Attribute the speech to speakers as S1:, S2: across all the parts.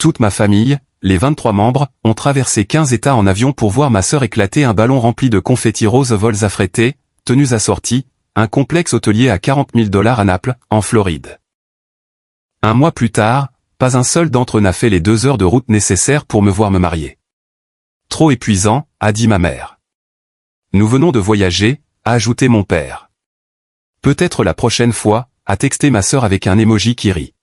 S1: Toute ma famille, les 23 membres, ont traversé 15 États en avion pour voir ma sœur éclater un ballon rempli de confettis rose, vols affrétés, tenues assorties, un complexe hôtelier à $40 000 à Naples, en Floride. Un mois plus tard, pas un seul d'entre eux n'a fait les 2 heures de route nécessaires pour me voir me marier. Trop épuisant, a dit ma mère. Nous venons de voyager, a ajouté mon père. Peut-être la prochaine fois, a texté ma sœur avec un emoji qui rit.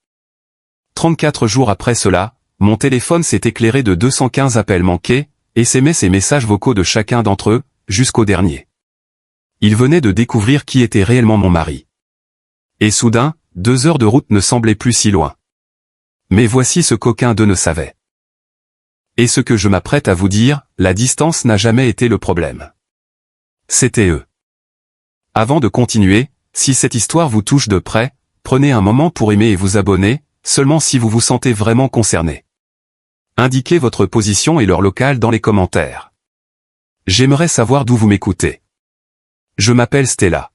S1: 34 jours après cela, mon téléphone s'est éclairé de 215 appels manqués, SMS et messages vocaux de chacun d'entre eux, jusqu'au dernier. Ils venaient de découvrir qui était réellement mon mari. Et soudain, 2 heures de route ne semblaient plus si loin. Mais voici ce qu'aucun d'eux ne savait. Et ce que je m'apprête à vous dire, la distance n'a jamais été le problème. C'était eux. Avant de continuer, si cette histoire vous touche de près, prenez un moment pour aimer et vous abonner, seulement si vous vous sentez vraiment concerné. Indiquez votre position et l'heure locale dans les commentaires. J'aimerais savoir d'où vous m'écoutez. Je m'appelle Stella.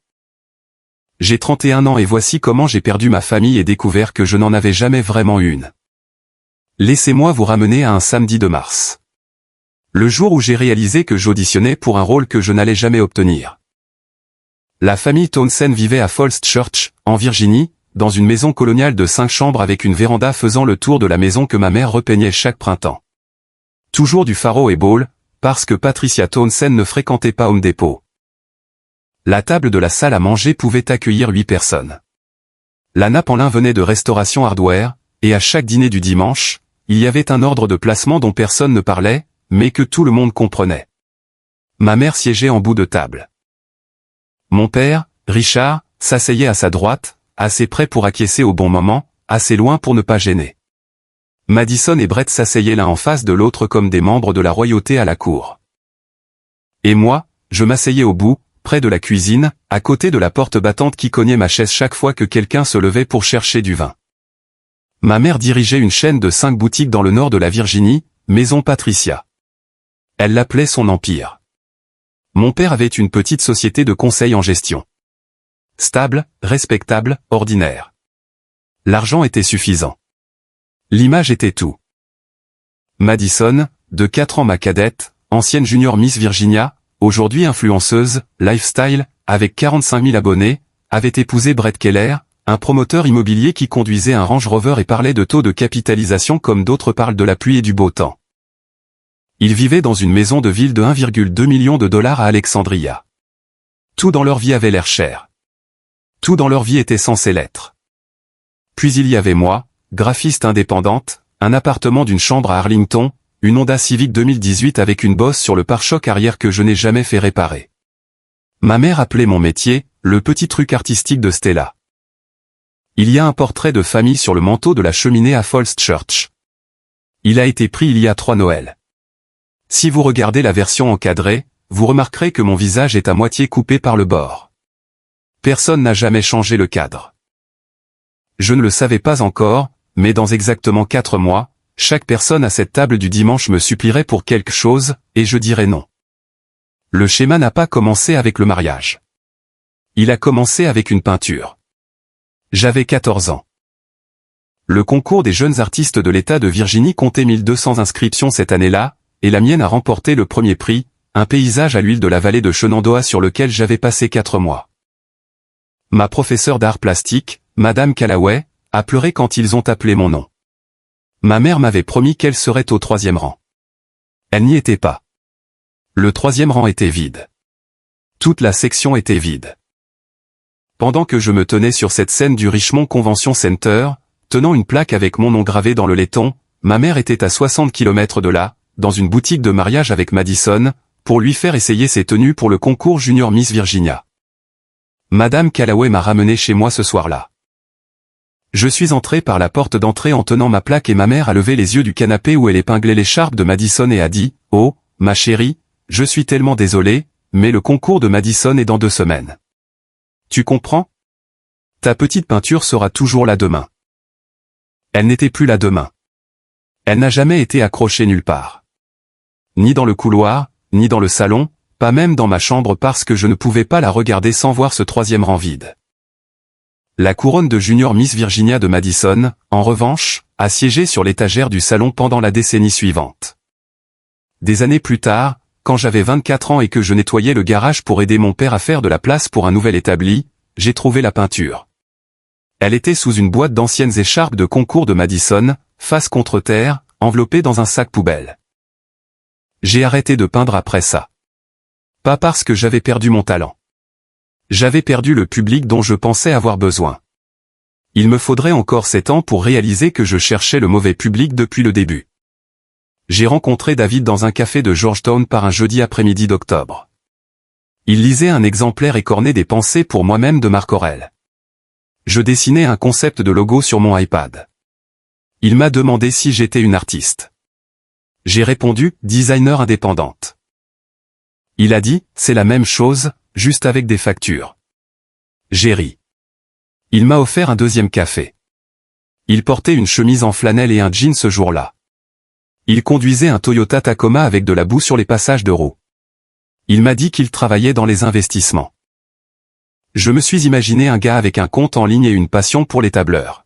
S1: J'ai 31 ans et voici comment j'ai perdu ma famille et découvert que je n'en avais jamais vraiment une. Laissez-moi vous ramener à un samedi de mars. Le jour où j'ai réalisé que j'auditionnais pour un rôle que je n'allais jamais obtenir. La famille Townsend vivait à Falls Church, en Virginie, dans une maison coloniale de 5 chambres avec une véranda faisant le tour de la maison que ma mère repeignait chaque printemps. Toujours du faro et ball, parce que Patricia Townsend ne fréquentait pas Home Depot. La table de la salle à manger pouvait accueillir 8 personnes. La nappe en lin venait de Restauration Hardware, et à chaque dîner du dimanche, il y avait un ordre de placement dont personne ne parlait, mais que tout le monde comprenait. Ma mère siégeait en bout de table. Mon père, Richard, s'asseyait à sa droite, assez près pour acquiescer au bon moment, assez loin pour ne pas gêner. Madison et Brett s'asseyaient l'un en face de l'autre comme des membres de la royauté à la cour. Et moi, je m'asseyais au bout, près de la cuisine, à côté de la porte battante qui cognait ma chaise chaque fois que quelqu'un se levait pour chercher du vin. Ma mère dirigeait une chaîne de 5 boutiques dans le nord de la Virginie, Maison Patricia. Elle l'appelait son empire. Mon père avait une petite société de conseil en gestion. Stable, respectable, ordinaire. L'argent était suffisant. L'image était tout. Madison, de 4 ans ma cadette, ancienne junior Miss Virginia, aujourd'hui influenceuse, lifestyle, avec 45 000 abonnés, avait épousé Brett Keller, un promoteur immobilier qui conduisait un Range Rover et parlait de taux de capitalisation comme d'autres parlent de la pluie et du beau temps. Ils vivaient dans une maison de ville de 1,2 million de dollars à Alexandria. Tout dans leur vie avait l'air cher. Tout dans leur vie était censé l'être. Puis il y avait moi, graphiste indépendante, un appartement d'une chambre à Arlington, une Honda Civic 2018 avec une bosse sur le pare-choc arrière que je n'ai jamais fait réparer. Ma mère appelait mon métier, le petit truc artistique de Stella. Il y a un portrait de famille sur le manteau de la cheminée à Falls Church. Il a été pris il y a 3 Noëls. Si vous regardez la version encadrée, vous remarquerez que mon visage est à moitié coupé par le bord. Personne n'a jamais changé le cadre. Je ne le savais pas encore, mais dans exactement 4 mois, chaque personne à cette table du dimanche me supplierait pour quelque chose, et je dirais non. Le schéma n'a pas commencé avec le mariage. Il a commencé avec une peinture. J'avais 14 ans. Le concours des jeunes artistes de l'État de Virginie comptait 1200 inscriptions cette année-là, et la mienne a remporté le premier prix, un paysage à l'huile de la vallée de Shenandoah sur lequel j'avais passé 4 mois. Ma professeure d'art plastique, Madame Callaway, a pleuré quand ils ont appelé mon nom. Ma mère m'avait promis qu'elle serait au 3e rang. Elle n'y était pas. Le 3e rang était vide. Toute la section était vide. Pendant que je me tenais sur cette scène du Richmond Convention Center, tenant une plaque avec mon nom gravé dans le laiton, ma mère était à 60 km de là, dans une boutique de mariage avec Madison, pour lui faire essayer ses tenues pour le concours Junior Miss Virginia. Madame Callaway m'a ramené chez moi ce soir-là. Je suis entré par la porte d'entrée en tenant ma plaque et ma mère a levé les yeux du canapé où elle épinglait l'écharpe de Madison et a dit « Oh, ma chérie, je suis tellement désolé, mais le concours de Madison est dans 2 semaines. Tu comprends? Ta petite peinture sera toujours là demain. » Elle n'était plus là demain. Elle n'a jamais été accrochée nulle part. Ni dans le couloir, ni dans le salon, pas même dans ma chambre parce que je ne pouvais pas la regarder sans voir ce 3e rang vide. La couronne de Junior Miss Virginia de Madison, en revanche, a siégé sur l'étagère du salon pendant la décennie suivante. Des années plus tard, quand j'avais 24 ans et que je nettoyais le garage pour aider mon père à faire de la place pour un nouvel établi, j'ai trouvé la peinture. Elle était sous une boîte d'anciennes écharpes de concours de Madison, face contre terre, enveloppée dans un sac poubelle. J'ai arrêté de peindre après ça. Pas parce que j'avais perdu mon talent. J'avais perdu le public dont je pensais avoir besoin. Il me faudrait encore 7 ans pour réaliser que je cherchais le mauvais public depuis le début. J'ai rencontré David dans un café de Georgetown par un jeudi après-midi d'octobre. Il lisait un exemplaire écorné des pensées pour moi-même de Marc Aurèle. Je dessinais un concept de logo sur mon iPad. Il m'a demandé si j'étais une artiste. J'ai répondu, designer indépendante. Il a dit, c'est la même chose, juste avec des factures. J'ai ri. Il m'a offert un deuxième café. Il portait une chemise en flanelle et un jean ce jour-là. Il conduisait un Toyota Tacoma avec de la boue sur les passages de roues. Il m'a dit qu'il travaillait dans les investissements. Je me suis imaginé un gars avec un compte en ligne et une passion pour les tableurs.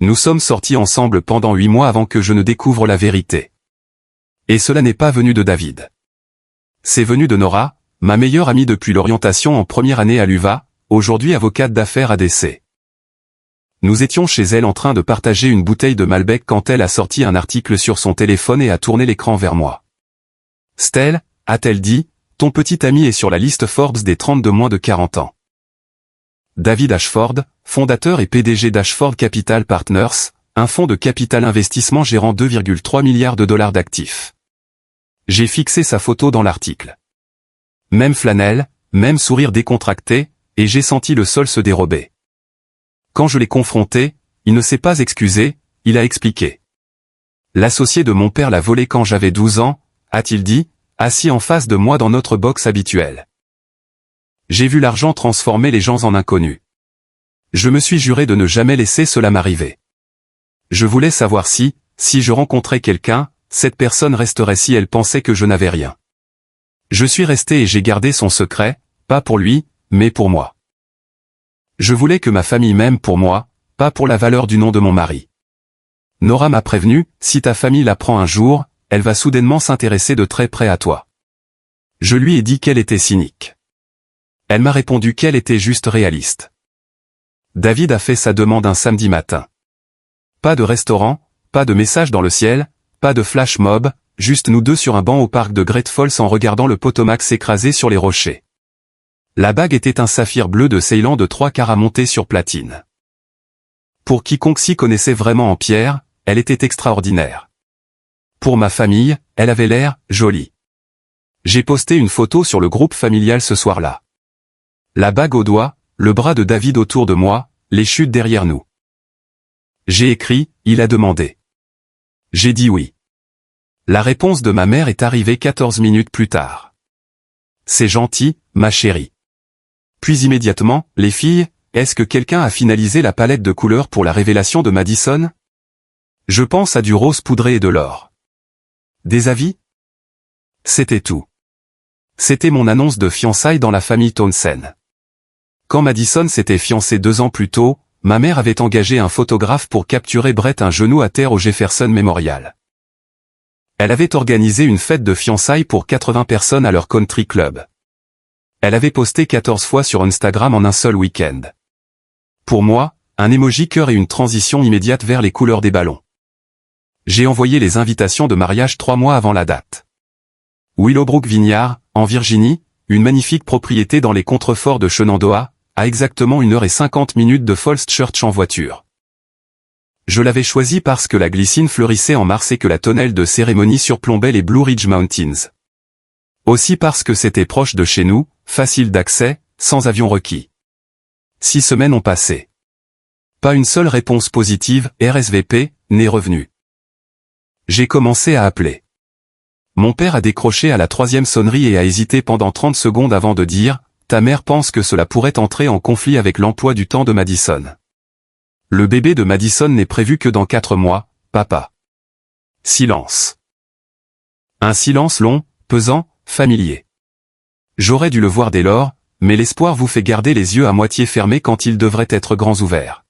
S1: Nous sommes sortis ensemble pendant 8 mois avant que je ne découvre la vérité. Et cela n'est pas venu de David. C'est venu de Nora, ma meilleure amie depuis l'orientation en première année à l'UVA, aujourd'hui avocate d'affaires à DC. Nous étions chez elle en train de partager une bouteille de Malbec quand elle a sorti un article sur son téléphone et a tourné l'écran vers moi. « Stell », a-t-elle dit, « ton petit ami est sur la liste Forbes des 30 de moins de 40 ans. » David Ashford, fondateur et PDG d'Ashford Capital Partners, un fonds de capital investissement gérant 2,3 milliards de dollars d'actifs. J'ai fixé sa photo dans l'article. Même flanelle, même sourire décontracté, et j'ai senti le sol se dérober. Quand je l'ai confronté, il ne s'est pas excusé, il a expliqué. L'associé de mon père l'a volé quand j'avais 12 ans, a-t-il dit, assis en face de moi dans notre box habituelle. J'ai vu l'argent transformer les gens en inconnus. Je me suis juré de ne jamais laisser cela m'arriver. Je voulais savoir si je rencontrais quelqu'un, cette personne resterait si elle pensait que je n'avais rien. Je suis resté et j'ai gardé son secret, pas pour lui, mais pour moi. Je voulais que ma famille m'aime pour moi, pas pour la valeur du nom de mon mari. Nora m'a prévenu, si ta famille l'apprend un jour, elle va soudainement s'intéresser de très près à toi. Je lui ai dit qu'elle était cynique. Elle m'a répondu qu'elle était juste réaliste. David a fait sa demande un samedi matin. Pas de restaurant, pas de message dans le ciel, pas de flash mob, juste nous deux sur un banc au parc de Great Falls en regardant le Potomac s'écraser sur les rochers. La bague était un saphir bleu de Ceylan de 3 carats monté sur platine. Pour quiconque s'y connaissait vraiment en pierre, elle était extraordinaire. Pour ma famille, elle avait l'air jolie. J'ai posté une photo sur le groupe familial ce soir-là. La bague au doigt, le bras de David autour de moi, les chutes derrière nous. J'ai écrit, il a demandé. J'ai dit oui. La réponse de ma mère est arrivée 14 minutes plus tard. C'est gentil, ma chérie. Puis immédiatement, les filles, est-ce que quelqu'un a finalisé la palette de couleurs pour la révélation de Madison? Je pense à du rose poudré et de l'or. Des avis? C'était tout. C'était mon annonce de fiançailles dans la famille Townsend. Quand Madison s'était fiancée 2 ans plus tôt, ma mère avait engagé un photographe pour capturer Brett un genou à terre au Jefferson Memorial. Elle avait organisé une fête de fiançailles pour 80 personnes à leur country club. Elle avait posté 14 fois sur Instagram en un seul week-end. Pour moi, un emoji cœur et une transition immédiate vers les couleurs des ballons. J'ai envoyé les invitations de mariage 3 mois avant la date. Willowbrook Vineyard, en Virginie, une magnifique propriété dans les contreforts de Shenandoah, à exactement 1h50 de Falls Church en voiture. Je l'avais choisi parce que la glycine fleurissait en mars et que la tonnelle de cérémonie surplombait les Blue Ridge Mountains. Aussi parce que c'était proche de chez nous, facile d'accès, sans avion requis. 6 semaines ont passé. Pas une seule réponse positive, RSVP, n'est revenue. J'ai commencé à appeler. Mon père a décroché à la 3e sonnerie et a hésité pendant 30 secondes avant de dire « Ta mère pense que cela pourrait entrer en conflit avec l'emploi du temps de Madison. Le bébé de Madison n'est prévu que dans 4 mois, papa. » Silence. Un silence long, pesant, familier. J'aurais dû le voir dès lors, mais l'espoir vous fait garder les yeux à moitié fermés quand ils devraient être grands ouverts.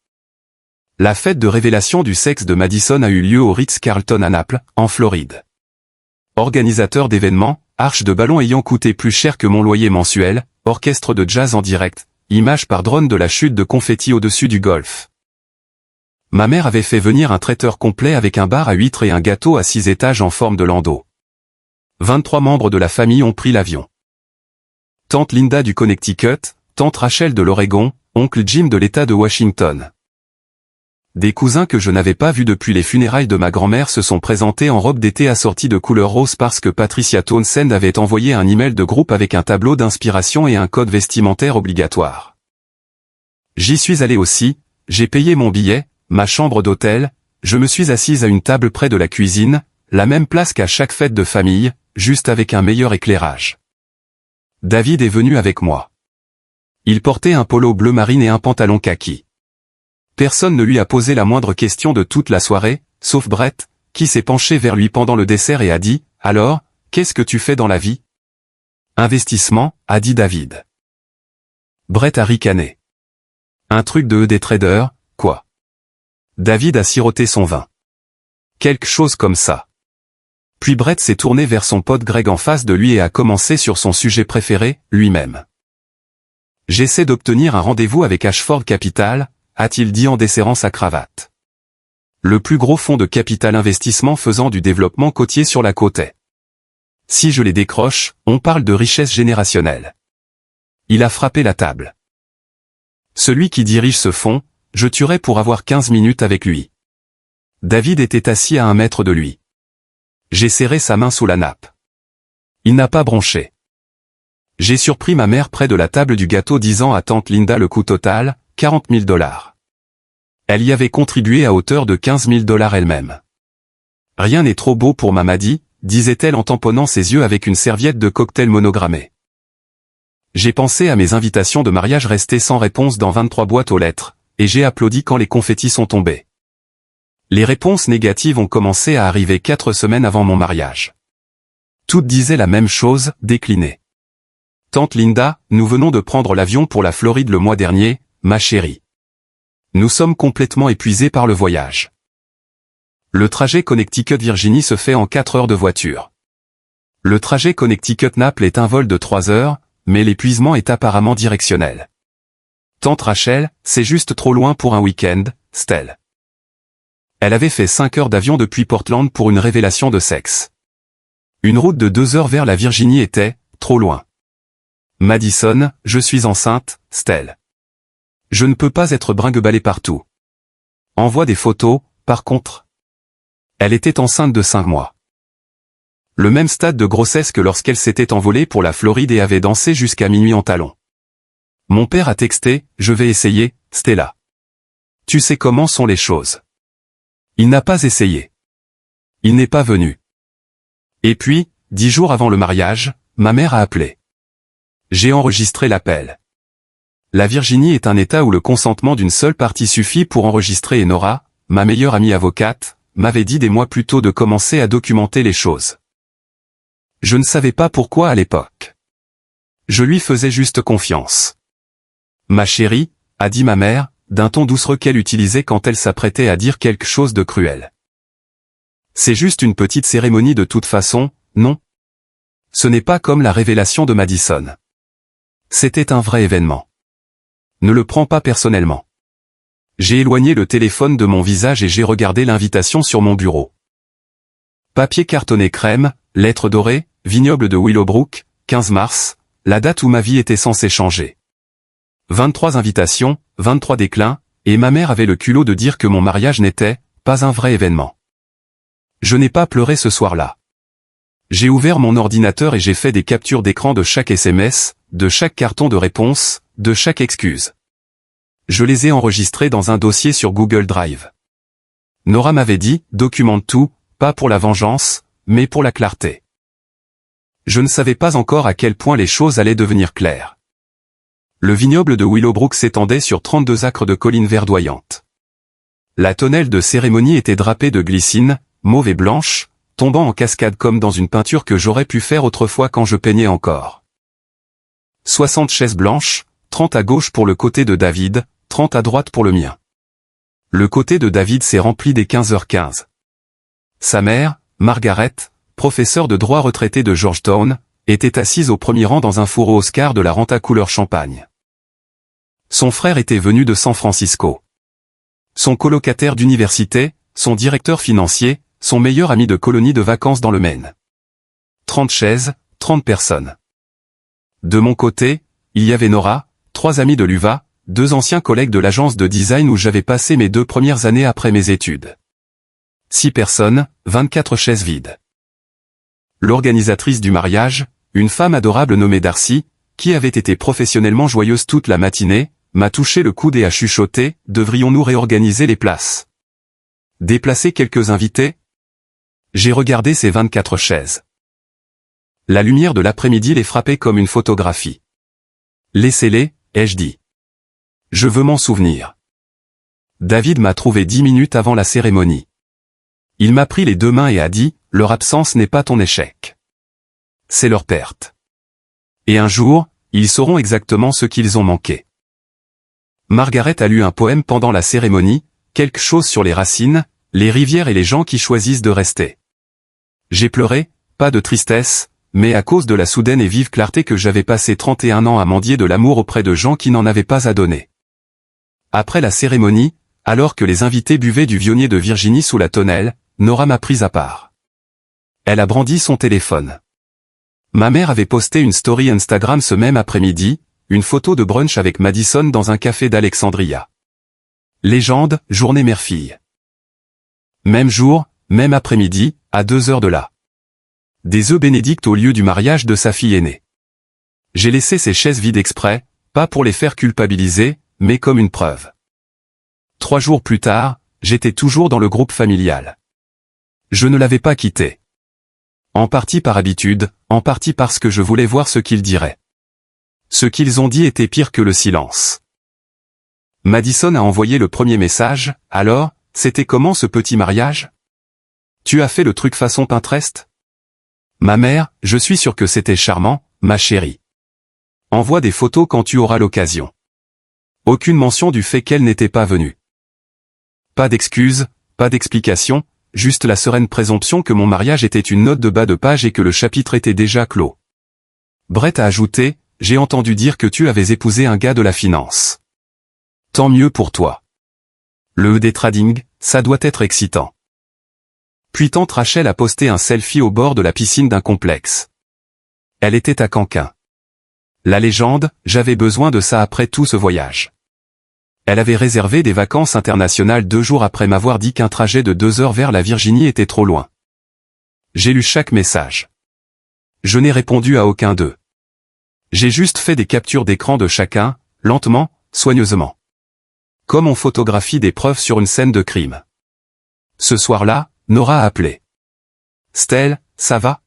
S1: La fête de révélation du sexe de Madison a eu lieu au Ritz-Carlton à Naples, en Floride. Organisateur d'événements, arche de ballon ayant coûté plus cher que mon loyer mensuel, orchestre de jazz en direct, images par drone de la chute de confettis au-dessus du golfe. Ma mère avait fait venir un traiteur complet avec un bar à huîtres et un gâteau à 6 étages en forme de landau. 23 membres de la famille ont pris l'avion. Tante Linda du Connecticut, tante Rachel de l'Oregon, oncle Jim de l'État de Washington. Des cousins que je n'avais pas vus depuis les funérailles de ma grand-mère se sont présentés en robe d'été assortie de couleur rose parce que Patricia Townsend avait envoyé un email de groupe avec un tableau d'inspiration et un code vestimentaire obligatoire. J'y suis allé aussi, j'ai payé mon billet, ma chambre d'hôtel, je me suis assise à une table près de la cuisine, la même place qu'à chaque fête de famille, juste avec un meilleur éclairage. David est venu avec moi. Il portait un polo bleu marine et un pantalon kaki. Personne ne lui a posé la moindre question de toute la soirée, sauf Brett, qui s'est penché vers lui pendant le dessert et a dit « Alors, qu'est-ce que tu fais dans la vie ?»« Investissement », a dit David. Brett a ricané. « Un truc de des traders, quoi ?» David a siroté son vin. Quelque chose comme ça. Puis Brett s'est tourné vers son pote Greg en face de lui et a commencé sur son sujet préféré, lui-même. « J'essaie d'obtenir un rendez-vous avec Ashford Capital », a-t-il dit en desserrant sa cravate. Le plus gros fonds de capital investissement faisant du développement côtier sur la côte est. Si je les décroche, on parle de richesse générationnelle. Il a frappé la table. Celui qui dirige ce fonds, je tuerais pour avoir 15 minutes avec lui. David était assis à 1 mètre de lui. J'ai serré sa main sous la nappe. Il n'a pas bronché. J'ai surpris ma mère près de la table du gâteau disant à tante Linda le coût total, $40 000. Elle y avait contribué à hauteur de $15 000 elle-même. Rien n'est trop beau pour Mamadi, disait-elle en tamponnant ses yeux avec une serviette de cocktail monogrammée. J'ai pensé à mes invitations de mariage restées sans réponse dans 23 boîtes aux lettres, et j'ai applaudi quand les confettis sont tombés. Les réponses négatives ont commencé à arriver 4 semaines avant mon mariage. Toutes disaient la même chose, déclinée. Tante Linda, nous venons de prendre l'avion pour la Floride le mois dernier, ma chérie. Nous sommes complètement épuisés par le voyage. Le trajet Connecticut-Virginie se fait en 4 heures de voiture. Le trajet Connecticut-Naples est un vol de 3 heures, mais l'épuisement est apparemment directionnel. Tante Rachel, c'est juste trop loin pour un week-end, Stell. Elle avait fait 5 heures d'avion depuis Portland pour une révélation de sexe. Une route de 2 heures vers la Virginie était, trop loin. Madison, je suis enceinte, Stell. Je ne peux pas être bringue-ballée partout. Envoie des photos, par contre. Elle était enceinte de 5 mois. Le même stade de grossesse que lorsqu'elle s'était envolée pour la Floride et avait dansé jusqu'à minuit en talons. Mon père a texté, je vais essayer, Stella. Tu sais comment sont les choses. Il n'a pas essayé. Il n'est pas venu. Et puis, 10 jours avant le mariage, ma mère a appelé. J'ai enregistré l'appel. La Virginie est un État où le consentement d'une seule partie suffit pour enregistrer et Nora, ma meilleure amie avocate, m'avait dit des mois plus tôt de commencer à documenter les choses. Je ne savais pas pourquoi à l'époque. Je lui faisais juste confiance. Ma chérie, a dit ma mère, d'un ton doucereux qu'elle utilisait quand elle s'apprêtait à dire quelque chose de cruel. C'est juste une petite cérémonie de toute façon, non? Ce n'est pas comme la révélation de Madison. C'était un vrai événement. Ne le prends pas personnellement. J'ai éloigné le téléphone de mon visage et j'ai regardé l'invitation sur mon bureau. Papier cartonné crème, lettres dorées, vignoble de Willowbrook, 15 mars, la date où ma vie était censée changer. 23 invitations, 23 déclins, et ma mère avait le culot de dire que mon mariage n'était pas un vrai événement. Je n'ai pas pleuré ce soir-là. J'ai ouvert mon ordinateur et j'ai fait des captures d'écran de chaque SMS, de chaque carton de réponse, de chaque excuse. Je les ai enregistrés dans un dossier sur Google Drive. Nora m'avait dit, documente tout, pas pour la vengeance, mais pour la clarté. Je ne savais pas encore à quel point les choses allaient devenir claires. Le vignoble de Willowbrook s'étendait sur 32 acres de collines verdoyantes. La tonnelle de cérémonie était drapée de glycine, mauve et blanche, tombant en cascade comme dans une peinture que j'aurais pu faire autrefois quand je peignais encore. 60 chaises blanches, 30 à gauche pour le côté de David, 30 à droite pour le mien. Le côté de David s'est rempli dès 15h15. Sa mère, Margaret, professeure de droit retraitée de Georgetown, était assise au premier rang dans un fourreau Oscar de la Renta couleur champagne. Son frère était venu de San Francisco. Son colocataire d'université, son directeur financier, son meilleur ami de colonie de vacances dans le Maine. 30 chaises, 30 personnes. De mon côté, il y avait Nora, 3 amis de l'UVA, 2 anciens collègues de l'agence de design où j'avais passé mes 2 premières années après mes études. 6 personnes, 24 chaises vides. L'organisatrice du mariage, une femme adorable nommée Darcy, qui avait été professionnellement joyeuse toute la matinée, m'a touché le coude et a chuchoté, devrions-nous réorganiser les places? Déplacer quelques invités? J'ai regardé ces 24 chaises. La lumière de l'après-midi les frappait comme une photographie. Laissez-les, ai-je dit. Je veux m'en souvenir. David m'a trouvé 10 minutes avant la cérémonie. Il m'a pris les 2 mains et a dit, leur absence n'est pas ton échec. C'est leur perte. Et un jour, ils sauront exactement ce qu'ils ont manqué. Margaret a lu un poème pendant la cérémonie, quelque chose sur les racines, les rivières et les gens qui choisissent de rester. J'ai pleuré, pas de tristesse, mais à cause de la soudaine et vive clarté que j'avais passé 31 ans à mendier de l'amour auprès de gens qui n'en avaient pas à donner. Après la cérémonie, alors que les invités buvaient du Viognier de Virginie sous la tonnelle, Nora m'a prise à part. Elle a brandi son téléphone. Ma mère avait posté une story Instagram ce même après-midi, une photo de brunch avec Madison dans un café d'Alexandria. Légende, journée mère-fille. Même jour, même après-midi, à 2 heures de là. Des œufs bénédicts au lieu du mariage de sa fille aînée. J'ai laissé ces chaises vides exprès, pas pour les faire culpabiliser, mais comme une preuve. 3 jours plus tard, j'étais toujours dans le groupe familial. Je ne l'avais pas quitté. En partie par habitude, en partie parce que je voulais voir ce qu'ils diraient. Ce qu'ils ont dit était pire que le silence. Madison a envoyé le premier message, alors, c'était comment ce petit mariage? Tu as fait le truc façon Pinterest? Ma mère, je suis sûr que c'était charmant, ma chérie. Envoie des photos quand tu auras l'occasion. Aucune mention du fait qu'elle n'était pas venue. Pas d'excuses, pas d'explication, juste la sereine présomption que mon mariage était une note de bas de page et que le chapitre était déjà clos. Brett a ajouté, j'ai entendu dire que tu avais épousé un gars de la finance. Tant mieux pour toi. Le des trading, ça doit être excitant. Puis tante Rachel a posté un selfie au bord de la piscine d'un complexe. Elle était à Canquin. La légende, j'avais besoin de ça après tout ce voyage. Elle avait réservé des vacances internationales 2 jours après m'avoir dit qu'un trajet de 2 heures vers la Virginie était trop loin. J'ai lu chaque message. Je n'ai répondu à aucun d'eux. J'ai juste fait des captures d'écran de chacun, lentement, soigneusement. Comme on photographie des preuves sur une scène de crime. Ce soir-là, Nora a appelé. Stell, ça va?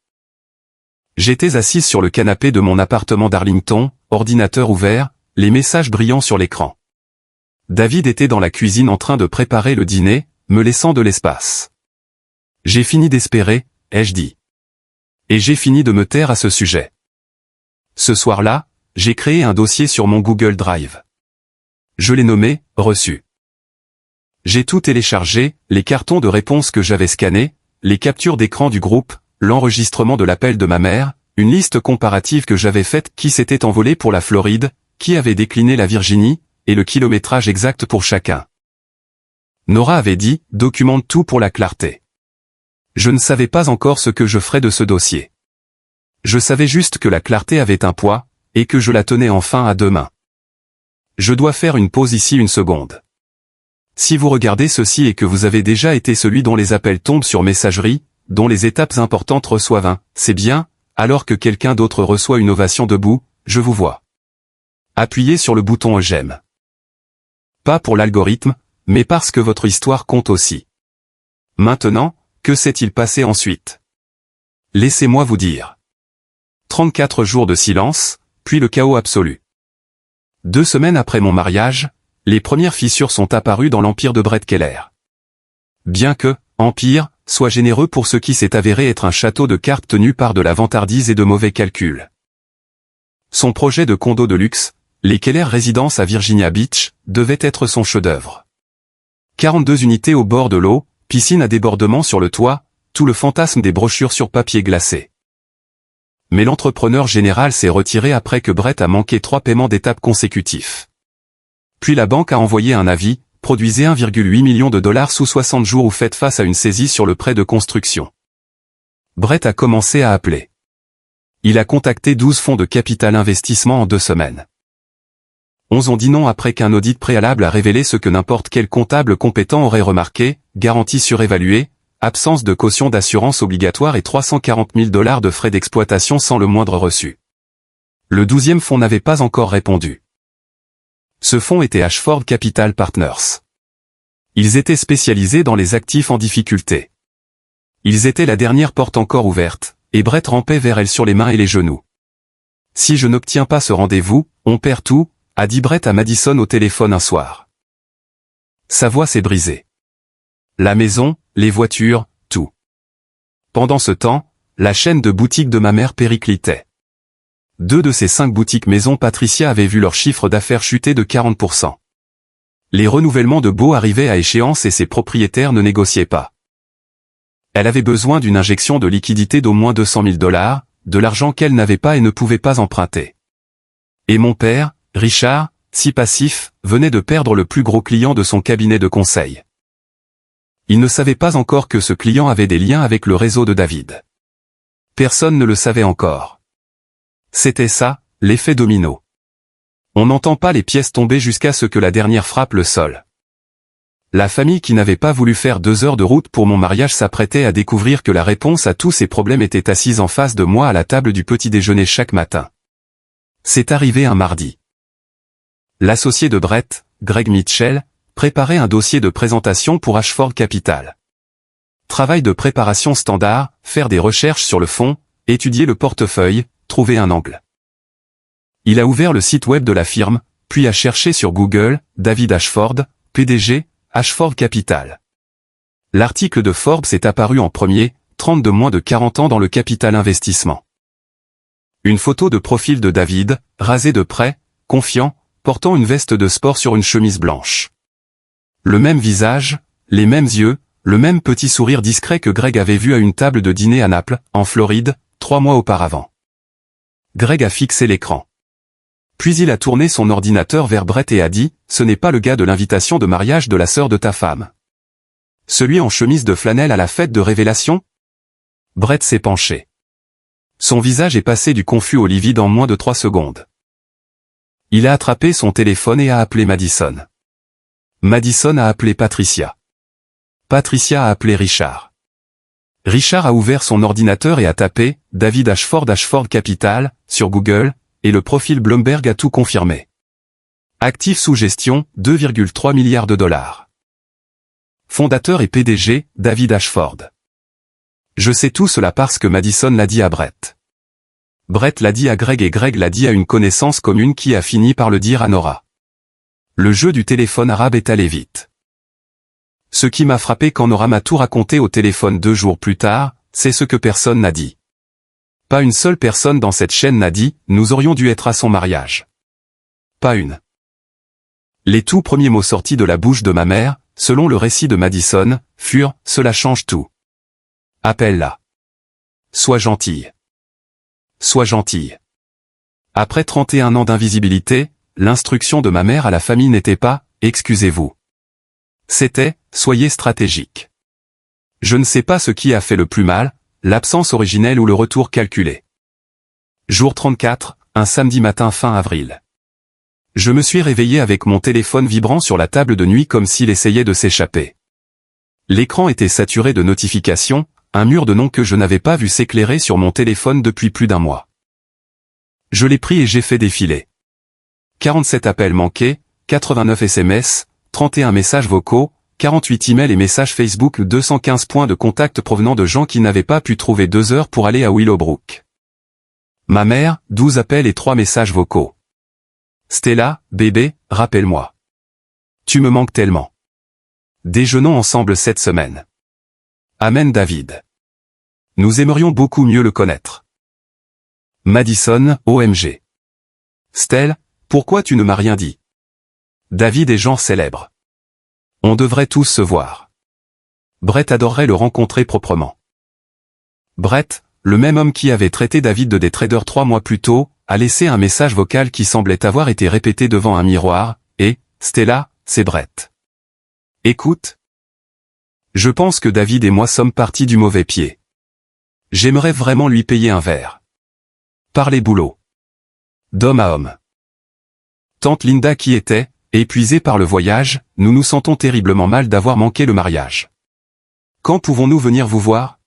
S1: J'étais assise sur le canapé de mon appartement d'Arlington, ordinateur ouvert, les messages brillants sur l'écran. David était dans la cuisine en train de préparer le dîner, me laissant de l'espace. J'ai fini d'espérer, ai-je dit. Et j'ai fini de me taire à ce sujet. Ce soir-là, j'ai créé un dossier sur mon Google Drive. Je l'ai nommé « Reçu ». J'ai tout téléchargé, les cartons de réponses que j'avais scannés, les captures d'écran du groupe, l'enregistrement de l'appel de ma mère, une liste comparative que j'avais faite qui s'était envolé pour la Floride, qui avait décliné la Virginie, et le kilométrage exact pour chacun. Nora avait dit « Documente tout pour la clarté ». Je ne savais pas encore ce que je ferais de ce dossier. Je savais juste que la clarté avait un poids, et que je la tenais enfin à 2 mains. Je dois faire une pause ici une seconde. Si vous regardez ceci et que vous avez déjà été celui dont les appels tombent sur messagerie, dont les étapes importantes reçoivent un « c'est bien », alors que quelqu'un d'autre reçoit une ovation debout, je vous vois. Appuyez sur le bouton « j'aime ». Pas pour l'algorithme, mais parce que votre histoire compte aussi. Maintenant, que s'est-il passé ensuite? Laissez-moi vous dire. 34 jours de silence, puis le chaos absolu. 2 semaines après mon mariage, les premières fissures sont apparues dans l'empire de Brett Keller. Bien que, empire, soit généreux pour ce qui s'est avéré être un château de cartes tenu par de la vantardise et de mauvais calculs. Son projet de condo de luxe, les Keller Residence à Virginia Beach, devait être son chef-d'œuvre. 42 unités au bord de l'eau, piscine à débordement sur le toit, tout le fantasme des brochures sur papier glacé. Mais l'entrepreneur général s'est retiré après que Brett a manqué 3 paiements d'étape consécutifs. Puis la banque a envoyé un avis, produisez 1,8 million de dollars sous 60 jours ou faites face à une saisie sur le prêt de construction. Brett a commencé à appeler. Il a contacté 12 fonds de capital investissement en 2 semaines. 11 ont dit non après qu'un audit préalable a révélé ce que n'importe quel comptable compétent aurait remarqué, garantie surévaluée, absence de caution d'assurance obligatoire et 340 000 dollars de frais d'exploitation sans le moindre reçu. Le 12e fonds n'avait pas encore répondu. Ce fonds était Ashford Capital Partners. Ils étaient spécialisés dans les actifs en difficulté. Ils étaient la dernière porte encore ouverte, et Brett rampait vers elle sur les mains et les genoux. Si je n'obtiens pas ce rendez-vous, on perd tout, a dit Brett à Madison au téléphone un soir. Sa voix s'est brisée. La maison, les voitures, tout. Pendant ce temps, la chaîne de boutiques de ma mère périclitait. 2 de ces 5 boutiques maison Patricia avaient vu leur chiffre d'affaires chuter de 40%. Les renouvellements de baux arrivaient à échéance et ses propriétaires ne négociaient pas. Elle avait besoin d'une injection de liquidité d'au moins 200 000 dollars, de l'argent qu'elle n'avait pas et ne pouvait pas emprunter. Et mon père, Richard, si passif, venait de perdre le plus gros client de son cabinet de conseil. Il ne savait pas encore que ce client avait des liens avec le réseau de David. Personne ne le savait encore. C'était ça, l'effet domino. On n'entend pas les pièces tomber jusqu'à ce que la dernière frappe le sol. La famille qui n'avait pas voulu faire 2 heures de route pour mon mariage s'apprêtait à découvrir que la réponse à tous ses problèmes était assise en face de moi à la table du petit déjeuner chaque matin. C'est arrivé un mardi. L'associé de Brett, Greg Mitchell, préparait un dossier de présentation pour Ashford Capital. Travail de préparation standard, faire des recherches sur le fond, étudier le portefeuille, trouver un angle. Il a ouvert le site web de la firme, puis a cherché sur Google, David Ashford, PDG, Ashford Capital. L'article de Forbes est apparu en premier, 30 de moins de 40 ans dans le capital investissement. Une photo de profil de David, rasé de près, confiant, portant une veste de sport sur une chemise blanche. Le même visage, les mêmes yeux, le même petit sourire discret que Greg avait vu à une table de dîner à Naples, en Floride, 3 mois auparavant. Greg a fixé l'écran. Puis il a tourné son ordinateur vers Brett et a dit, « Ce n'est pas le gars de l'invitation de mariage de la sœur de ta femme. Celui en chemise de flanelle à la fête de révélation ?» Brett s'est penché. Son visage est passé du confus au livide en moins de 3 secondes. Il a attrapé son téléphone et a appelé Madison. Madison a appelé Patricia. Patricia a appelé Richard. Richard a ouvert son ordinateur et a tapé « David Ashford Capital » sur Google, et le profil Bloomberg a tout confirmé. Actif sous gestion, 2,3 milliards de dollars. Fondateur et PDG, David Ashford. Je sais tout cela parce que Madison l'a dit à Brett. Brett l'a dit à Greg et Greg l'a dit à une connaissance commune qui a fini par le dire à Nora. Le jeu du téléphone arabe est allé vite. Ce qui m'a frappé quand Nora m'a tout raconté au téléphone 2 jours plus tard, c'est ce que personne n'a dit. Pas une seule personne dans cette chaîne n'a dit « Nous aurions dû être à son mariage ». Pas une. Les tout premiers mots sortis de la bouche de ma mère, selon le récit de Madison, furent « Cela change tout. Appelle-la. Sois gentille. Sois gentille. » Après 31 ans d'invisibilité, l'instruction de ma mère à la famille n'était pas « Excusez-vous ». C'était « Soyez stratégique. » Je ne sais pas ce qui a fait le plus mal, l'absence originelle ou le retour calculé. Jour 34, un samedi matin fin avril. Je me suis réveillé avec mon téléphone vibrant sur la table de nuit comme s'il essayait de s'échapper. L'écran était saturé de notifications, un mur de noms que je n'avais pas vu s'éclairer sur mon téléphone depuis plus d'1 mois. Je l'ai pris et j'ai fait défiler. 47 appels manqués, 89 SMS, 31 messages vocaux, 48 emails et messages Facebook, 215 points de contact provenant de gens qui n'avaient pas pu trouver 2 heures pour aller à Willowbrook. Ma mère, 12 appels et 3 messages vocaux. Stella, bébé, rappelle-moi. Tu me manques tellement. Déjeunons ensemble cette semaine. Amen David. Nous aimerions beaucoup mieux le connaître. Madison, OMG. Stell, pourquoi tu ne m'as rien dit? David est genre célèbre. On devrait tous se voir. Brett adorerait le rencontrer proprement. Brett, le même homme qui avait traité David de détrader 3 mois plus tôt, a laissé un message vocal qui semblait avoir été répété devant un miroir, et, Stella, c'est Brett. Écoute. Je pense que David et moi sommes partis du mauvais pied. J'aimerais vraiment lui payer un verre. Parler boulot. D'homme à homme. Tante Linda qui était, épuisée par le voyage, nous nous sentons terriblement mal d'avoir manqué le mariage. Quand pouvons-nous venir vous voir?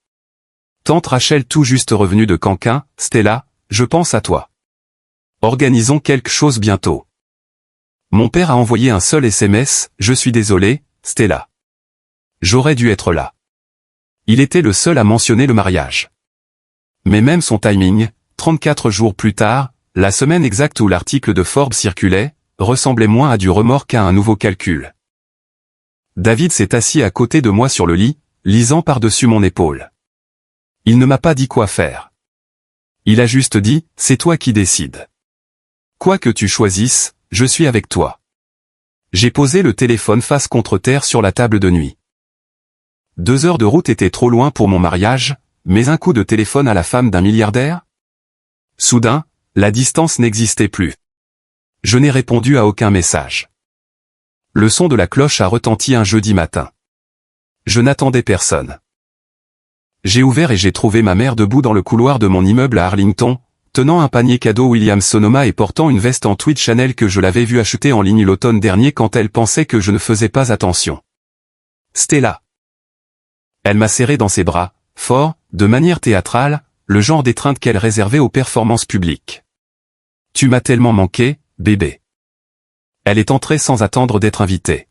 S1: Tante Rachel tout juste revenue de Canquin, Stella, je pense à toi. Organisons quelque chose bientôt. Mon père a envoyé un seul SMS, je suis désolé, Stella. J'aurais dû être là. Il était le seul à mentionner le mariage. Mais même son timing, 34 jours plus tard, la semaine exacte où l'article de Forbes circulait, ressemblait moins à du remords qu'à un nouveau calcul. David s'est assis à côté de moi sur le lit, lisant par-dessus mon épaule. Il ne m'a pas dit quoi faire. Il a juste dit, c'est toi qui décides. Quoi que tu choisisses, je suis avec toi. J'ai posé le téléphone face contre terre sur la table de nuit. 2 heures de route étaient trop loin pour mon mariage, mais un coup de téléphone à la femme d'un milliardaire? Soudain, la distance n'existait plus. Je n'ai répondu à aucun message. Le son de la cloche a retenti un jeudi matin. Je n'attendais personne. J'ai ouvert et j'ai trouvé ma mère debout dans le couloir de mon immeuble à Arlington, tenant un panier cadeau Williams-Sonoma et portant une veste en tweed Chanel que je l'avais vue acheter en ligne l'automne dernier quand elle pensait que je ne faisais pas attention. Stella. Elle m'a serré dans ses bras, fort, de manière théâtrale, le genre d'étreinte qu'elle réservait aux performances publiques. Tu m'as tellement manqué, bébé. Elle est entrée sans attendre d'être invitée.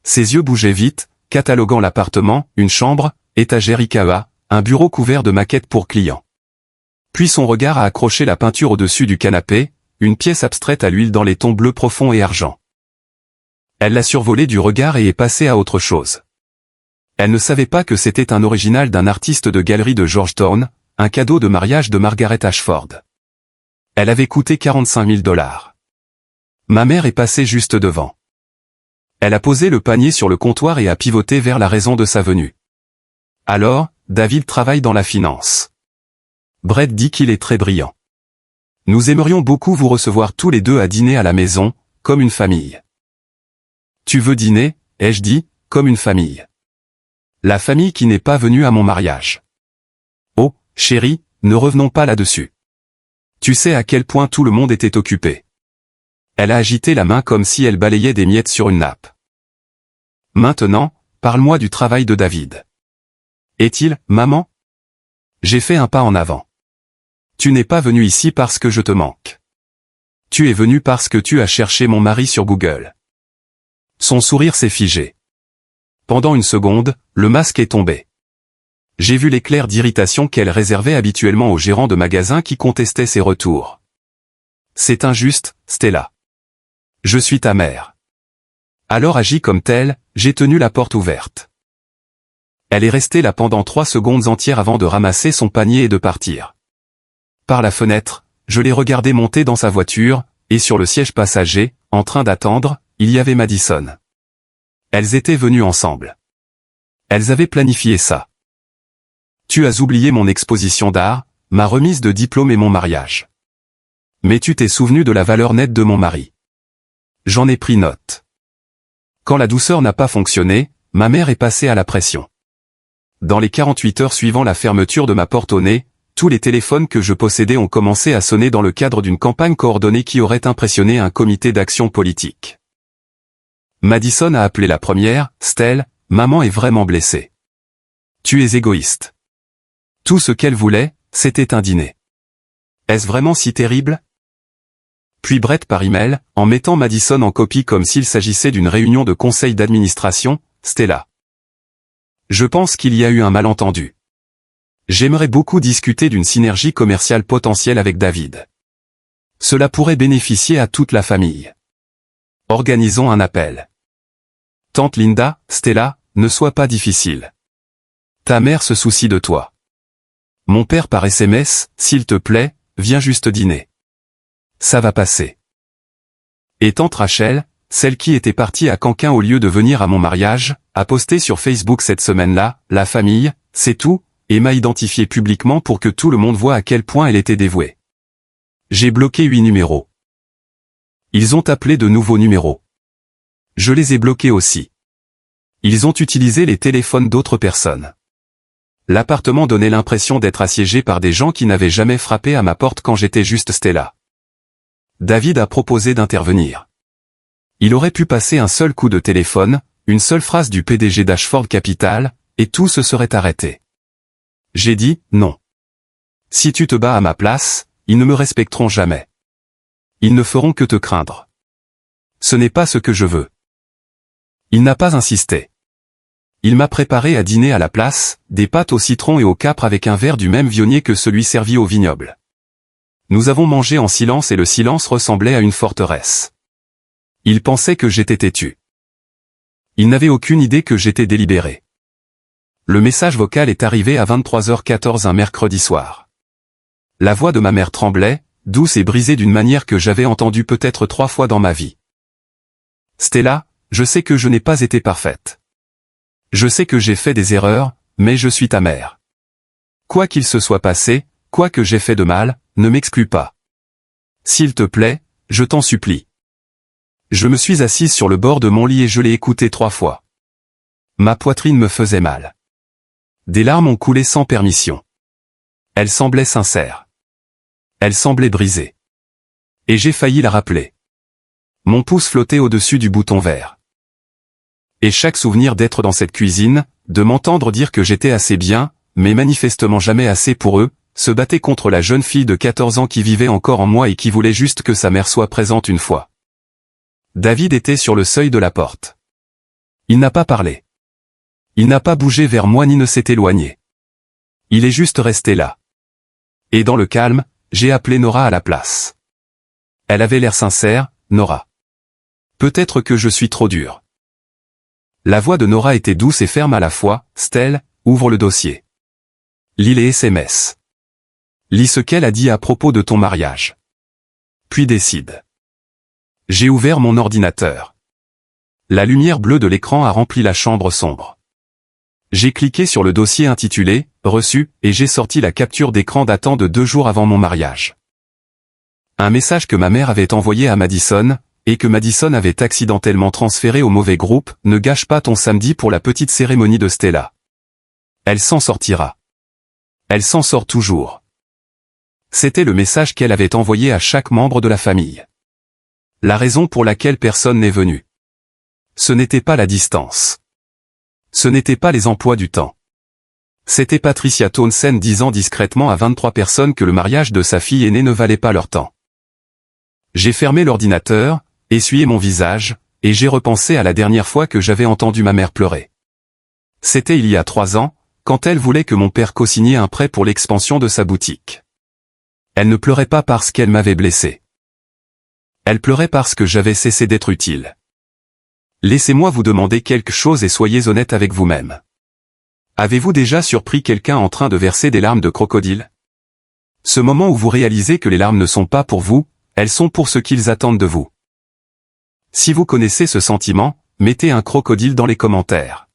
S1: Ses yeux bougeaient vite, cataloguant l'appartement, une chambre, étagère Ikea, un bureau couvert de maquettes pour clients. Puis son regard a accroché la peinture au-dessus du canapé, une pièce abstraite à l'huile dans les tons bleu profond et argent. Elle l'a survolé du regard et est passée à autre chose. Elle ne savait pas que c'était un original d'un artiste de galerie de Georgetown, un cadeau de mariage de Margaret Ashford. Elle avait coûté 45 000 $. Ma mère est passée juste devant. Elle a posé le panier sur le comptoir et a pivoté vers la raison de sa venue. Alors, David travaille dans la finance. Brett dit qu'il est très brillant. Nous aimerions beaucoup vous recevoir tous les deux à dîner à la maison, comme une famille. Tu veux dîner, ai-je dit, comme une famille. La famille qui n'est pas venue à mon mariage. Oh, chérie, ne revenons pas là-dessus. Tu sais à quel point tout le monde était occupé. Elle a agité la main comme si elle balayait des miettes sur une nappe. Maintenant, parle-moi du travail de David. Est-il, maman? J'ai fait un pas en avant. Tu n'es pas venu ici parce que je te manque. Tu es venu parce que tu as cherché mon mari sur Google. Son sourire s'est figé. Pendant une seconde, le masque est tombé. J'ai vu l'éclair d'irritation qu'elle réservait habituellement aux gérants de magasins qui contestaient ses retours. C'est injuste, Stella. Je suis ta mère. Alors agis comme telle, j'ai tenu la porte ouverte. Elle est restée là pendant 3 secondes entières avant de ramasser son panier et de partir. Par la fenêtre, je l'ai regardée monter dans sa voiture, et sur le siège passager, en train d'attendre, il y avait Madison. Elles étaient venues ensemble. Elles avaient planifié ça. Tu as oublié mon exposition d'art, ma remise de diplôme et mon mariage. Mais tu t'es souvenu de la valeur nette de mon mari. J'en ai pris note. Quand la douceur n'a pas fonctionné, ma mère est passée à la pression. Dans les 48 heures suivant la fermeture de ma porte au nez, tous les téléphones que je possédais ont commencé à sonner dans le cadre d'une campagne coordonnée qui aurait impressionné un comité d'action politique. Madison a appelé la première, Stell, maman est vraiment blessée. Tu es égoïste. Tout ce qu'elle voulait, c'était un dîner. Est-ce vraiment si terrible? Puis Brett par email, en mettant Madison en copie comme s'il s'agissait d'une réunion de conseil d'administration, Stella. Je pense qu'il y a eu un malentendu. J'aimerais beaucoup discuter d'une synergie commerciale potentielle avec David. Cela pourrait bénéficier à toute la famille. Organisons un appel. Tante Linda, Stella, ne sois pas difficile. Ta mère se soucie de toi. Mon père par SMS, s'il te plaît, viens juste dîner. Ça va passer. Et tante Rachel, celle qui était partie à Canquin au lieu de venir à mon mariage, a posté sur Facebook cette semaine-là, la famille, c'est tout, et m'a identifié publiquement pour que tout le monde voie à quel point elle était dévouée. J'ai bloqué 8 numéros. Ils ont appelé de nouveaux numéros. Je les ai bloqués aussi. Ils ont utilisé les téléphones d'autres personnes. L'appartement donnait l'impression d'être assiégé par des gens qui n'avaient jamais frappé à ma porte quand j'étais juste Stella. David a proposé d'intervenir. Il aurait pu passer un seul coup de téléphone, une seule phrase du PDG d'Ashford Capital, et tout se serait arrêté. J'ai dit, non. Si tu te bats à ma place, ils ne me respecteront jamais. Ils ne feront que te craindre. Ce n'est pas ce que je veux. Il n'a pas insisté. Il m'a préparé à dîner à la place, des pâtes au citron et au capre avec un verre du même vionnier que celui servi au vignoble. Nous avons mangé en silence et le silence ressemblait à une forteresse. Il pensait que j'étais têtu. Il n'avait aucune idée que j'étais délibéré. Le message vocal est arrivé à 23h14 un mercredi soir. La voix de ma mère tremblait, douce et brisée d'une manière que j'avais entendue peut-être 3 fois dans ma vie. Stella, je sais que je n'ai pas été parfaite. Je sais que j'ai fait des erreurs, mais je suis ta mère. Quoi qu'il se soit passé, quoi que j'ai fait de mal, ne m'exclus pas. S'il te plaît, je t'en supplie. Je me suis assise sur le bord de mon lit et je l'ai écouté 3 fois. Ma poitrine me faisait mal. Des larmes ont coulé sans permission. Elle semblait sincère. Elle semblait brisée. Et j'ai failli la rappeler. Mon pouce flottait au-dessus du bouton vert. Et chaque souvenir d'être dans cette cuisine, de m'entendre dire que j'étais assez bien, mais manifestement jamais assez pour eux, se battait contre la jeune fille de 14 ans qui vivait encore en moi et qui voulait juste que sa mère soit présente une fois. David était sur le seuil de la porte. Il n'a pas parlé. Il n'a pas bougé vers moi ni ne s'est éloigné. Il est juste resté là. Et dans le calme, j'ai appelé Nora à la place. Elle avait l'air sincère, Nora. Peut-être que je suis trop dur. La voix de Nora était douce et ferme à la fois. Stell, ouvre le dossier. Lis les SMS. Lis ce qu'elle a dit à propos de ton mariage. Puis décide. J'ai ouvert mon ordinateur. La lumière bleue de l'écran a rempli la chambre sombre. J'ai cliqué sur le dossier intitulé « Reçu » et j'ai sorti la capture d'écran datant de 2 jours avant mon mariage. Un message que ma mère avait envoyé à Madison, et que Madison avait accidentellement transféré au mauvais groupe « Ne gâche pas ton samedi pour la petite cérémonie de Stella. Elle s'en sortira. Elle s'en sort toujours. » C'était le message qu'elle avait envoyé à chaque membre de la famille. La raison pour laquelle personne n'est venu. Ce n'était pas la distance. Ce n'était pas les emplois du temps. C'était Patricia Townsend disant discrètement à 23 personnes que le mariage de sa fille aînée ne valait pas leur temps. J'ai fermé l'ordinateur, essuyé mon visage, et j'ai repensé à la dernière fois que j'avais entendu ma mère pleurer. C'était il y a 3 ans, quand elle voulait que mon père co-signait un prêt pour l'expansion de sa boutique. Elle ne pleurait pas parce qu'elle m'avait blessé. Elle pleurait parce que j'avais cessé d'être utile. Laissez-moi vous demander quelque chose et soyez honnête avec vous-même. Avez-vous déjà surpris quelqu'un en train de verser des larmes de crocodile? Ce moment où vous réalisez que les larmes ne sont pas pour vous, elles sont pour ce qu'ils attendent de vous. Si vous connaissez ce sentiment, mettez un crocodile dans les commentaires.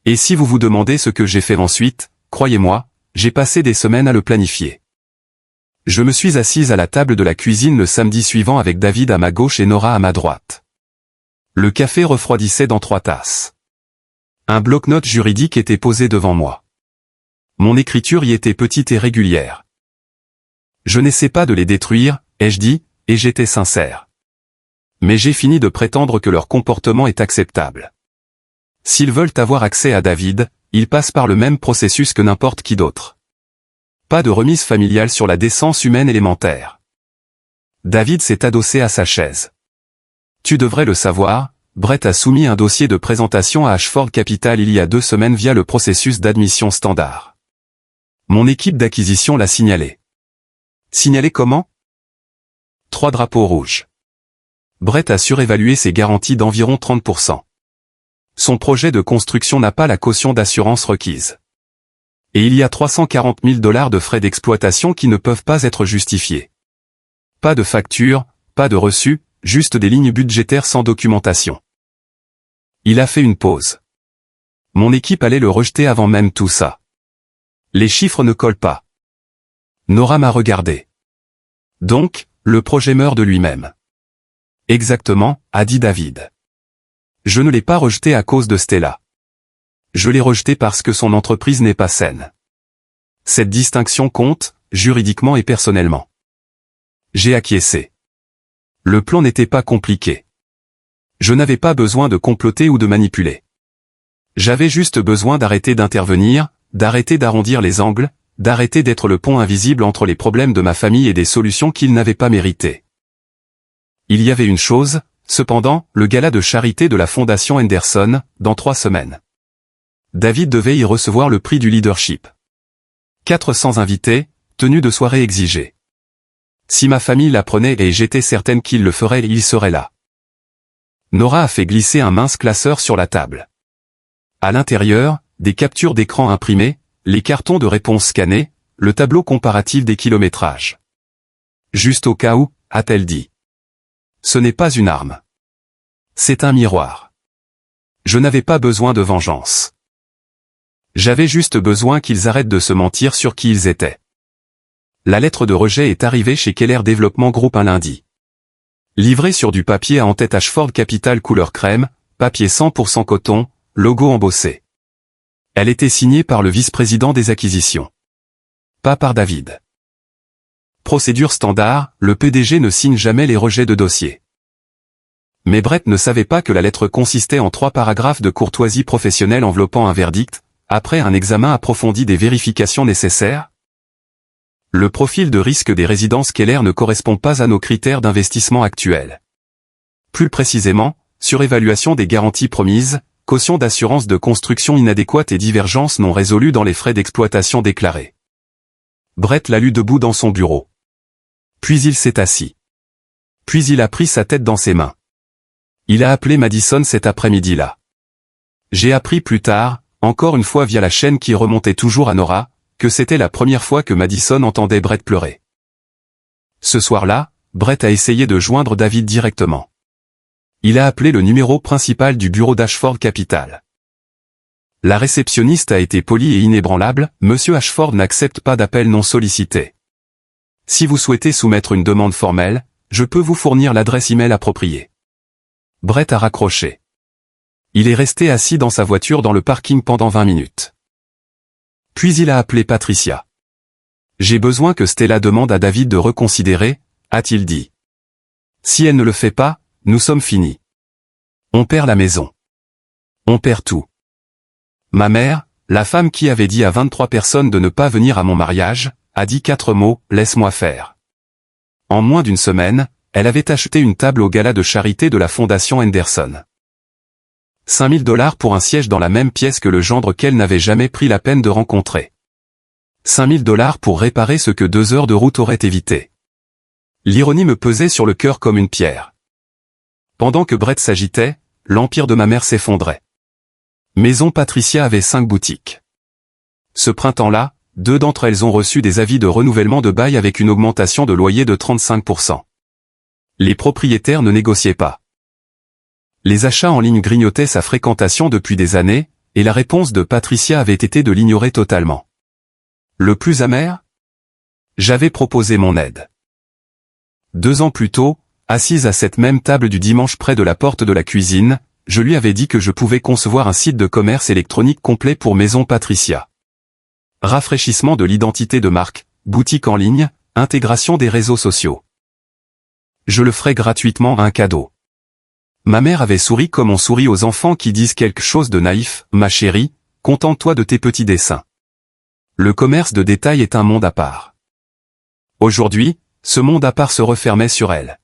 S1: Et si vous vous demandez ce que j'ai fait ensuite, croyez-moi, j'ai passé des semaines à le planifier. Je me suis assise à la table de la cuisine le samedi suivant avec David à ma gauche et Nora à ma droite. Le café refroidissait dans 3 tasses. Un bloc-notes juridique était posé devant moi. Mon écriture y était petite et régulière. Je n'essaie pas de les détruire, ai-je dit, et j'étais sincère. Mais j'ai fini de prétendre que leur comportement est acceptable. S'ils veulent avoir accès à David, ils passent par le même processus que n'importe qui d'autre. Pas de remise familiale sur la décence humaine élémentaire. David s'est adossé à sa chaise. Tu devrais le savoir, Brett a soumis un dossier de présentation à Ashford Capital il y a 2 semaines via le processus d'admission standard. Mon équipe d'acquisition l'a signalé. Signalé comment? 3 drapeaux rouges. Brett a surévalué ses garanties d'environ 30%. Son projet de construction n'a pas la caution d'assurance requise. Et il y a $340 000 de frais d'exploitation qui ne peuvent pas être justifiés. Pas de facture, pas de reçu, juste des lignes budgétaires sans documentation. Il a fait une pause. Mon équipe allait le rejeter avant même tout ça. Les chiffres ne collent pas. Nora m'a regardé. Donc, le projet meurt de lui-même. Exactement, a dit David. Je ne l'ai pas rejeté à cause de Stella. Je l'ai rejeté parce que son entreprise n'est pas saine. Cette distinction compte, juridiquement et personnellement. J'ai acquiescé. Le plan n'était pas compliqué. Je n'avais pas besoin de comploter ou de manipuler. J'avais juste besoin d'arrêter d'intervenir, d'arrêter d'arrondir les angles, d'arrêter d'être le pont invisible entre les problèmes de ma famille et des solutions qu'ils n'avaient pas méritées. Il y avait une chose, cependant, le gala de charité de la Fondation Henderson, dans 3 semaines. David devait y recevoir le prix du leadership. 400 invités, tenue de soirée exigée. Si ma famille l'apprenait et j'étais certaine qu'il le ferait, il serait là. Nora a fait glisser un mince classeur sur la table. À l'intérieur, des captures d'écran imprimées, les cartons de réponse scannés, le tableau comparatif des kilométrages. Juste au cas où, a-t-elle dit. Ce n'est pas une arme. C'est un miroir. Je n'avais pas besoin de vengeance. J'avais juste besoin qu'ils arrêtent de se mentir sur qui ils étaient. La lettre de rejet est arrivée chez Keller Développement Group un lundi. Livrée sur du papier à en-tête Ashford Capital couleur crème, papier 100% coton, logo embossé. Elle était signée par le vice-président des acquisitions. Pas par David. Procédure standard, le PDG ne signe jamais les rejets de dossier. Mais Brett ne savait pas que la lettre consistait en 3 paragraphes de courtoisie professionnelle enveloppant un verdict, après un examen approfondi des vérifications nécessaires. Le profil de risque des résidences Keller ne correspond pas à nos critères d'investissement actuels. Plus précisément, surévaluation des garanties promises, caution d'assurance de construction inadéquate et divergences non résolues dans les frais d'exploitation déclarés. Brett l'a lu debout dans son bureau. Puis il s'est assis. Puis il a pris sa tête dans ses mains. Il a appelé Madison cet après-midi-là. J'ai appris plus tard, encore une fois via la chaîne qui remontait toujours à Nora, que c'était la première fois que Madison entendait Brett pleurer. Ce soir-là, Brett a essayé de joindre David directement. Il a appelé le numéro principal du bureau d'Ashford Capital. La réceptionniste a été polie et inébranlable, Monsieur Ashford n'accepte pas d'appel non sollicité. Si vous souhaitez soumettre une demande formelle, je peux vous fournir l'adresse email appropriée. Brett a raccroché. Il est resté assis dans sa voiture dans le parking pendant 20 minutes. Puis il a appelé Patricia. J'ai besoin que Stella demande à David de reconsidérer, a-t-il dit. Si elle ne le fait pas, nous sommes finis. On perd la maison. On perd tout. Ma mère, la femme qui avait dit à 23 personnes de ne pas venir à mon mariage, a dit 4 mots, laisse-moi faire. En moins d'une semaine, elle avait acheté une table au gala de charité de la Fondation Henderson. 5 000 $ pour un siège dans la même pièce que le gendre qu'elle n'avait jamais pris la peine de rencontrer. 5 000 $ pour réparer ce que 2 heures de route auraient évité. L'ironie me pesait sur le cœur comme une pierre. Pendant que Brett s'agitait, l'empire de ma mère s'effondrait. Maison Patricia avait 5 boutiques. Ce printemps-là, 2 d'entre elles ont reçu des avis de renouvellement de bail avec une augmentation de loyer de 35%. Les propriétaires ne négociaient pas. Les achats en ligne grignotaient sa fréquentation depuis des années, et la réponse de Patricia avait été de l'ignorer totalement. Le plus amer ? J'avais proposé mon aide. 2 ans plus tôt, assise à cette même table du dimanche près de la porte de la cuisine, je lui avais dit que je pouvais concevoir un site de commerce électronique complet pour Maison Patricia. Rafraîchissement de l'identité de marque, boutique en ligne, intégration des réseaux sociaux. Je le ferai gratuitement, un cadeau. Ma mère avait souri comme on sourit aux enfants qui disent quelque chose de naïf, ma chérie, contente-toi de tes petits dessins. Le commerce de détail est un monde à part. Aujourd'hui, ce monde à part se refermait sur elle.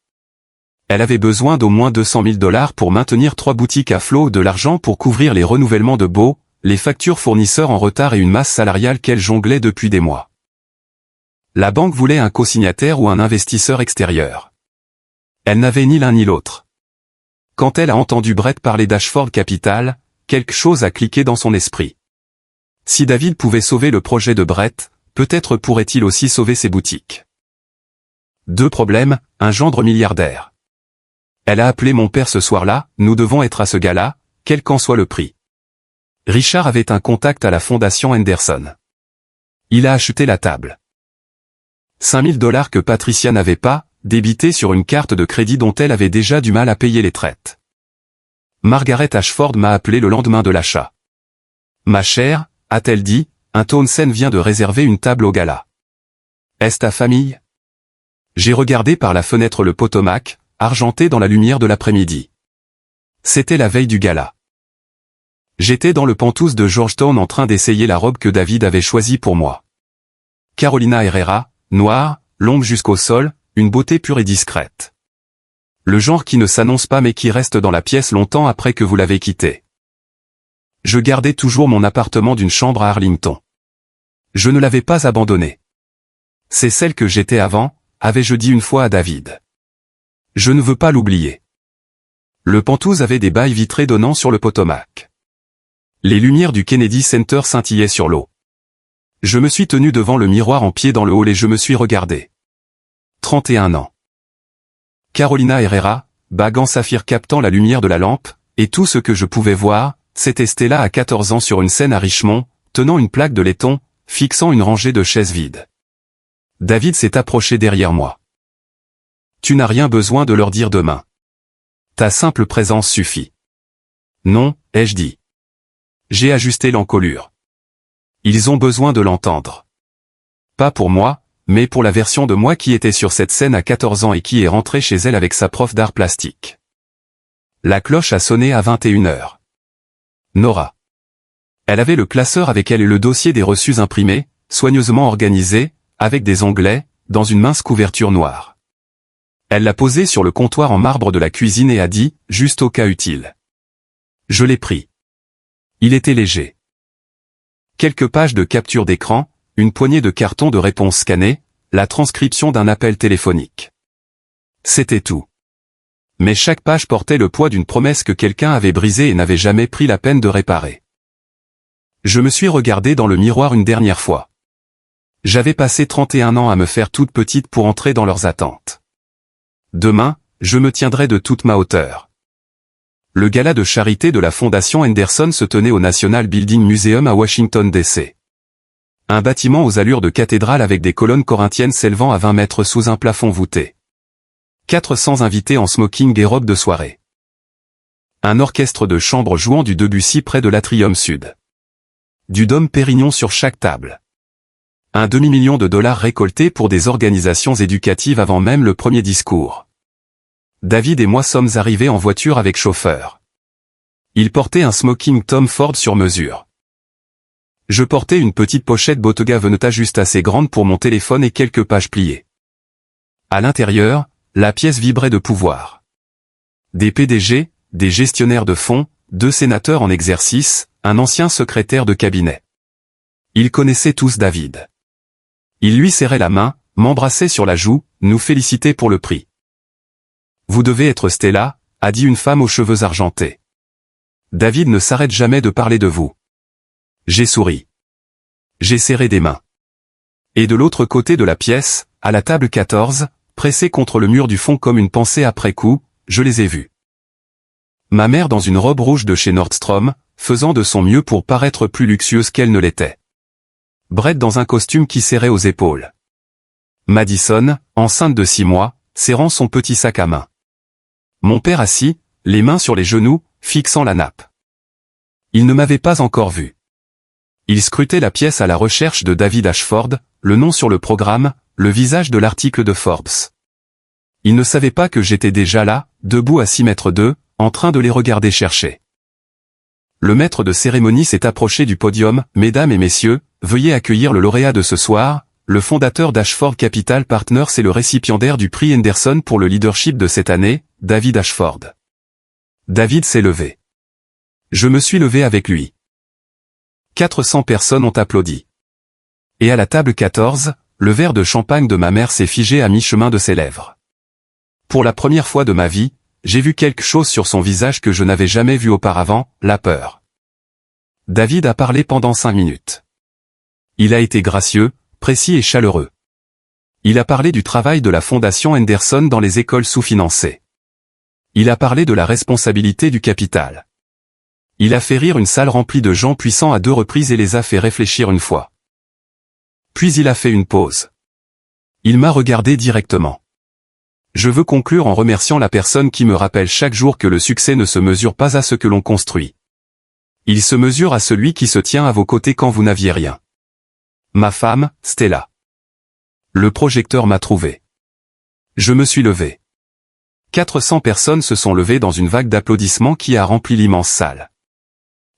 S1: Elle avait besoin d'au moins 200 000 $ pour maintenir 3 boutiques à flot, de l'argent pour couvrir les renouvellements de baux, les factures fournisseurs en retard et une masse salariale qu'elle jonglait depuis des mois. La banque voulait un co-signataire ou un investisseur extérieur. Elle n'avait ni l'un ni l'autre. Quand elle a entendu Brett parler d'Ashford Capital, quelque chose a cliqué dans son esprit. Si David pouvait sauver le projet de Brett, peut-être pourrait-il aussi sauver ses boutiques. Deux problèmes, un gendre milliardaire. Elle a appelé mon père ce soir-là, nous devons être à ce gala, quel qu'en soit le prix. Richard avait un contact à la fondation Henderson. Il a acheté la table. 5000 $ que Patricia n'avait pas, débités sur une carte de crédit dont elle avait déjà du mal à payer les traites. Margaret Ashford m'a appelé le lendemain de l'achat. Ma chère, a-t-elle dit, un Townsend vient de réserver une table au gala. Est-ce ta famille? J'ai regardé par la fenêtre le Potomac, argenté dans la lumière de l'après-midi. C'était la veille du gala. J'étais dans le Penthouse de Georgetown en train d'essayer la robe que David avait choisie pour moi. Carolina Herrera, noire, longue jusqu'au sol, une beauté pure et discrète. Le genre qui ne s'annonce pas mais qui reste dans la pièce longtemps après que vous l'avez quitté. Je gardais toujours mon appartement d'une chambre à Arlington. Je ne l'avais pas abandonné. C'est celle que j'étais avant, avais-je dit une fois à David. Je ne veux pas l'oublier. Le Penthouse avait des bails vitrés donnant sur le Potomac. Les lumières du Kennedy Center scintillaient sur l'eau. Je me suis tenu devant le miroir en pied dans le hall et je me suis regardé. 31 ans. Carolina Herrera, bague en saphir captant la lumière de la lampe, et tout ce que je pouvais voir, c'était Stella à 14 ans sur une scène à Richmond, tenant une plaque de laiton, fixant une rangée de chaises vides. David s'est approché derrière moi. Tu n'as rien besoin de leur dire demain. Ta simple présence suffit. Non, ai-je dit. J'ai ajusté l'encolure. Ils ont besoin de l'entendre. Pas pour moi, mais pour la version de moi qui était sur cette scène à 14 ans et qui est rentrée chez elle avec sa prof d'art plastique. La cloche a sonné à 21h. Nora. Elle avait le classeur avec elle et le dossier des reçus imprimés, soigneusement organisé, avec des onglets, dans une mince couverture noire. Elle l'a posé sur le comptoir en marbre de la cuisine et a dit, juste au cas utile. Je l'ai pris. Il était léger. Quelques pages de capture d'écran, une poignée de cartons de réponses scannés, la transcription d'un appel téléphonique. C'était tout. Mais chaque page portait le poids d'une promesse que quelqu'un avait brisée et n'avait jamais pris la peine de réparer. Je me suis regardé dans le miroir une dernière fois. J'avais passé 31 ans à me faire toute petite pour entrer dans leurs attentes. Demain, je me tiendrai de toute ma hauteur. Le gala de charité de la Fondation Henderson se tenait au National Building Museum à Washington, D.C. Un bâtiment aux allures de cathédrale avec des colonnes corinthiennes s'élevant à 20 mètres sous un plafond voûté. 400 invités en smoking et robes de soirée. Un orchestre de chambre jouant du Debussy près de l'atrium sud. Du Dom Pérignon sur chaque table. Un demi-million de dollars récoltés pour des organisations éducatives avant même le premier discours. David et moi sommes arrivés en voiture avec chauffeur. Il portait un smoking Tom Ford sur mesure. Je portais une petite pochette Bottega Veneta juste assez grande pour mon téléphone et quelques pages pliées. À l'intérieur, la pièce vibrait de pouvoir. Des PDG, des gestionnaires de fonds, 2 sénateurs en exercice, un ancien secrétaire de cabinet. Ils connaissaient tous David. Ils lui serraient la main, m'embrassaient sur la joue, nous félicitaient pour le prix. Vous devez être Stella, a dit une femme aux cheveux argentés. David ne s'arrête jamais de parler de vous. J'ai souri. J'ai serré des mains. Et de l'autre côté de la pièce, à la table 14, pressée contre le mur du fond comme une pensée après coup, je les ai vus. Ma mère dans une robe rouge de chez Nordstrom, faisant de son mieux pour paraître plus luxueuse qu'elle ne l'était. Brett dans un costume qui serrait aux épaules. Madison, enceinte de 6 mois, serrant son petit sac à main. Mon père assis, les mains sur les genoux, fixant la nappe. Il ne m'avait pas encore vu. Il scrutait la pièce à la recherche de David Ashford, le nom sur le programme, le visage de l'article de Forbes. Il ne savait pas que j'étais déjà là, debout à 6 mètres d'eux, en train de les regarder chercher. Le maître de cérémonie s'est approché du podium. Mesdames et messieurs, veuillez accueillir le lauréat de ce soir, le fondateur d'Ashford Capital Partners et le récipiendaire du prix Henderson pour le leadership de cette année, David Ashford. David s'est levé. Je me suis levé avec lui. 400 personnes ont applaudi. Et à la table 14, le verre de champagne de ma mère s'est figé à mi-chemin de ses lèvres. Pour la première fois de ma vie, j'ai vu quelque chose sur son visage que je n'avais jamais vu auparavant, la peur. David a parlé pendant 5 minutes. Il a été gracieux, précis et chaleureux. Il a parlé du travail de la Fondation Henderson dans les écoles sous-financées. Il a parlé de la responsabilité du capital. Il a fait rire une salle remplie de gens puissants à 2 reprises et les a fait réfléchir une fois. Puis il a fait une pause. Il m'a regardé directement. Je veux conclure en remerciant la personne qui me rappelle chaque jour que le succès ne se mesure pas à ce que l'on construit. Il se mesure à celui qui se tient à vos côtés quand vous n'aviez rien. Ma femme, Stella. Le projecteur m'a trouvé. Je me suis levé. 400 personnes se sont levées dans une vague d'applaudissements qui a rempli l'immense salle.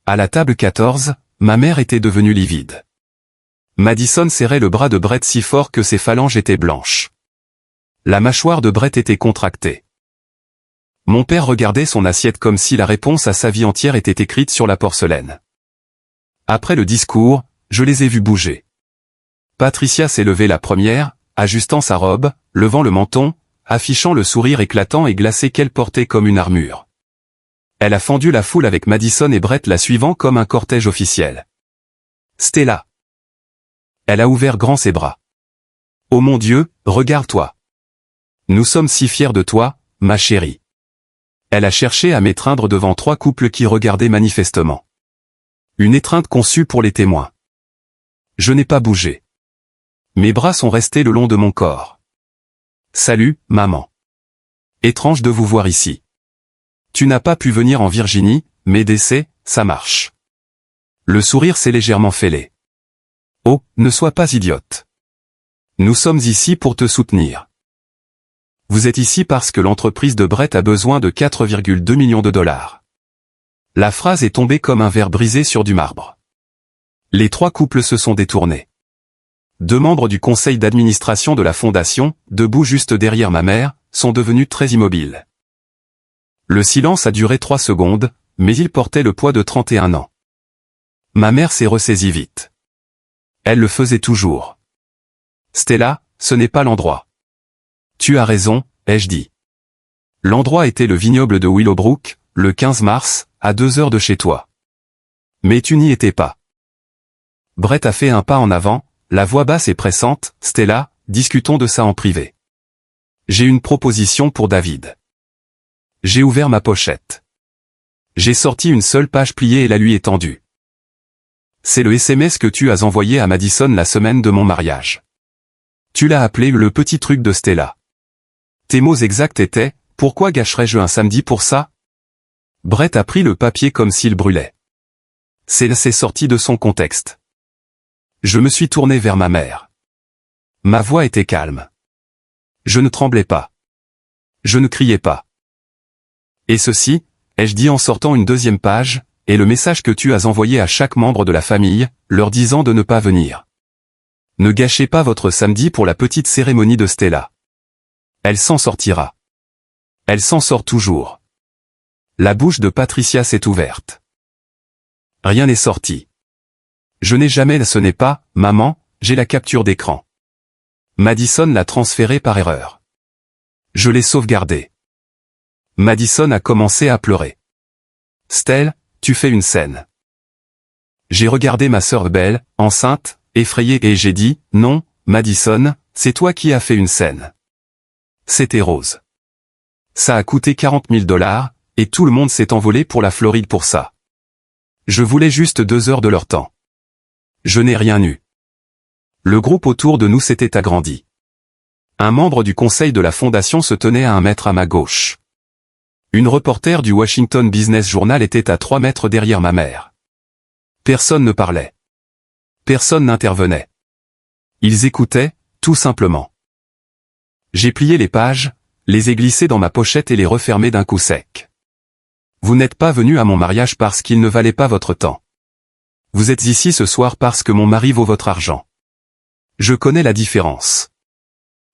S1: À la table 14, ma mère était devenue livide. Madison serrait le bras de Brett si fort que ses phalanges étaient blanches. La mâchoire de Brett était contractée. Mon père regardait son assiette comme si la réponse à sa vie entière était écrite sur la porcelaine. Après le discours, je les ai vus bouger. Patricia s'est levée la première, ajustant sa robe, levant le menton, affichant le sourire éclatant et glacé qu'elle portait comme une armure. Elle a fendu la foule avec Madison et Brett la suivant comme un cortège officiel. Stella. Elle a ouvert grand ses bras. Oh mon Dieu, regarde-toi. Nous sommes si fiers de toi, ma chérie. Elle a cherché à m'étreindre devant 3 couples qui regardaient manifestement. Une étreinte conçue pour les témoins. Je n'ai pas bougé. Mes bras sont restés le long de mon corps. Salut, maman. Étrange de vous voir ici. Tu n'as pas pu venir en Virginie, mais d'essai, ça marche. Le sourire s'est légèrement fêlé. Oh, ne sois pas idiote. Nous sommes ici pour te soutenir. Vous êtes ici parce que l'entreprise de Brett a besoin de 4,2 millions de dollars. La phrase est tombée comme un verre brisé sur du marbre. Les 3 couples se sont détournés. 2 membres du conseil d'administration de la fondation, debout juste derrière ma mère, sont devenus très immobiles. Le silence a duré 3 secondes, mais il portait le poids de 31 ans. Ma mère s'est ressaisie vite. Elle le faisait toujours. Stella, ce n'est pas l'endroit. Tu as raison, ai-je dit. L'endroit était le vignoble de Willowbrook, le 15 mars, à 2 heures de chez toi. Mais tu n'y étais pas. Brett a fait un pas en avant, la voix basse et pressante. Stella, discutons de ça en privé. J'ai une proposition pour David. J'ai ouvert ma pochette. J'ai sorti une seule page pliée et la lui ai tendue. C'est le SMS que tu as envoyé à Madison la semaine de mon mariage. Tu l'as appelé le petit truc de Stella. Tes mots exacts étaient, pourquoi gâcherais-je un samedi pour ça? Brett a pris le papier comme s'il brûlait. C'est sorti de son contexte. Je me suis tourné vers ma mère. Ma voix était calme. Je ne tremblais pas. Je ne criais pas. Et ceci, ai-je dit en sortant une 2e page, est le message que tu as envoyé à chaque membre de la famille, leur disant de ne pas venir. Ne gâchez pas votre samedi pour la petite cérémonie de Stella. Elle s'en sortira. Elle s'en sort toujours. La bouche de Patricia s'est ouverte. Rien n'est sorti. Je n'ai jamais, ce n'est pas, maman, j'ai la capture d'écran. Madison l'a transférée par erreur. Je l'ai sauvegardée. Madison a commencé à pleurer. Stella, tu fais une scène. J'ai regardé ma sœur belle, enceinte, effrayée et j'ai dit, non, Madison, c'est toi qui as fait une scène. C'était Rose. Ça a coûté 40 000 $, et tout le monde s'est envolé pour la Floride pour ça. Je voulais juste 2 heures de leur temps. Je n'ai rien eu. Le groupe autour de nous s'était agrandi. Un membre du conseil de la fondation se tenait à 1 mètre à ma gauche. Une reporter du Washington Business Journal était à 3 mètres derrière ma mère. Personne ne parlait. Personne n'intervenait. Ils écoutaient, tout simplement. J'ai plié les pages, les ai glissées dans ma pochette et les refermées d'un coup sec. Vous n'êtes pas venu à mon mariage parce qu'il ne valait pas votre temps. Vous êtes ici ce soir parce que mon mari vaut votre argent. Je connais la différence.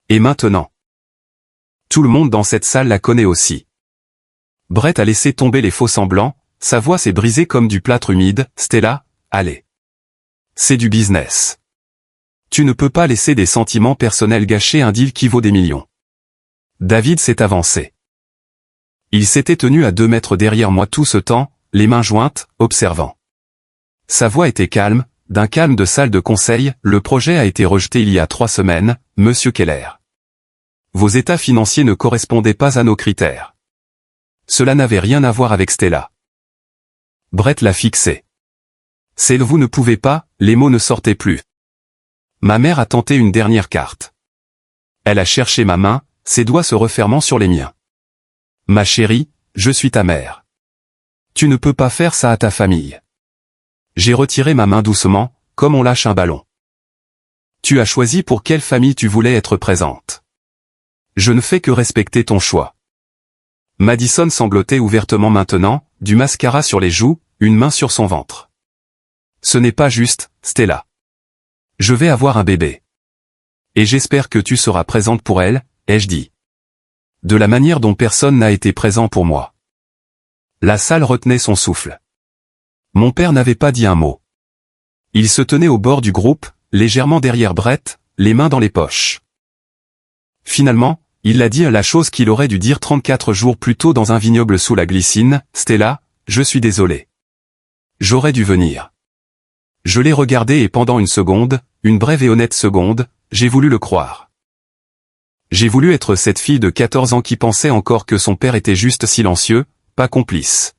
S1: Et maintenant? Tout le monde dans cette salle la connaît aussi. Brett a laissé tomber les faux semblants, sa voix s'est brisée comme du plâtre humide. Stella, allez. C'est du business. Tu ne peux pas laisser des sentiments personnels gâcher un deal qui vaut des millions. David s'est avancé. Il s'était tenu à 2 mètres derrière moi tout ce temps, les mains jointes, observant. Sa voix était calme. d'un calme de salle de conseil, le projet a été rejeté il y a 3 semaines, Monsieur Keller. Vos états financiers ne correspondaient pas à nos critères. Cela n'avait rien à voir avec Stella. Brett l'a fixé. C'est le vous ne pouvez pas, les mots ne sortaient plus. Ma mère a tenté une dernière carte. Elle a cherché ma main, ses doigts se refermant sur les miens. Ma chérie, je suis ta mère. Tu ne peux pas faire ça à ta famille. J'ai retiré ma main doucement, comme on lâche un ballon. Tu as choisi pour quelle famille tu voulais être présente. Je ne fais que respecter ton choix. Madison sanglotait ouvertement maintenant, du mascara sur les joues, une main sur son ventre. Ce n'est pas juste, Stella. Je vais avoir un bébé. Et j'espère que tu seras présente pour elle, ai-je dit. De la manière dont personne n'a été présent pour moi. La salle retenait son souffle. Mon père n'avait pas dit un mot. Il se tenait au bord du groupe, légèrement derrière Brett, les mains dans les poches. Finalement, il a dit la chose qu'il aurait dû dire 34 jours plus tôt dans un vignoble sous la glycine, « Stella, je suis désolé. J'aurais dû venir. » Je l'ai regardé et pendant une seconde, une brève et honnête seconde, j'ai voulu le croire. J'ai voulu être cette fille de 14 ans qui pensait encore que son père était juste silencieux, pas complice.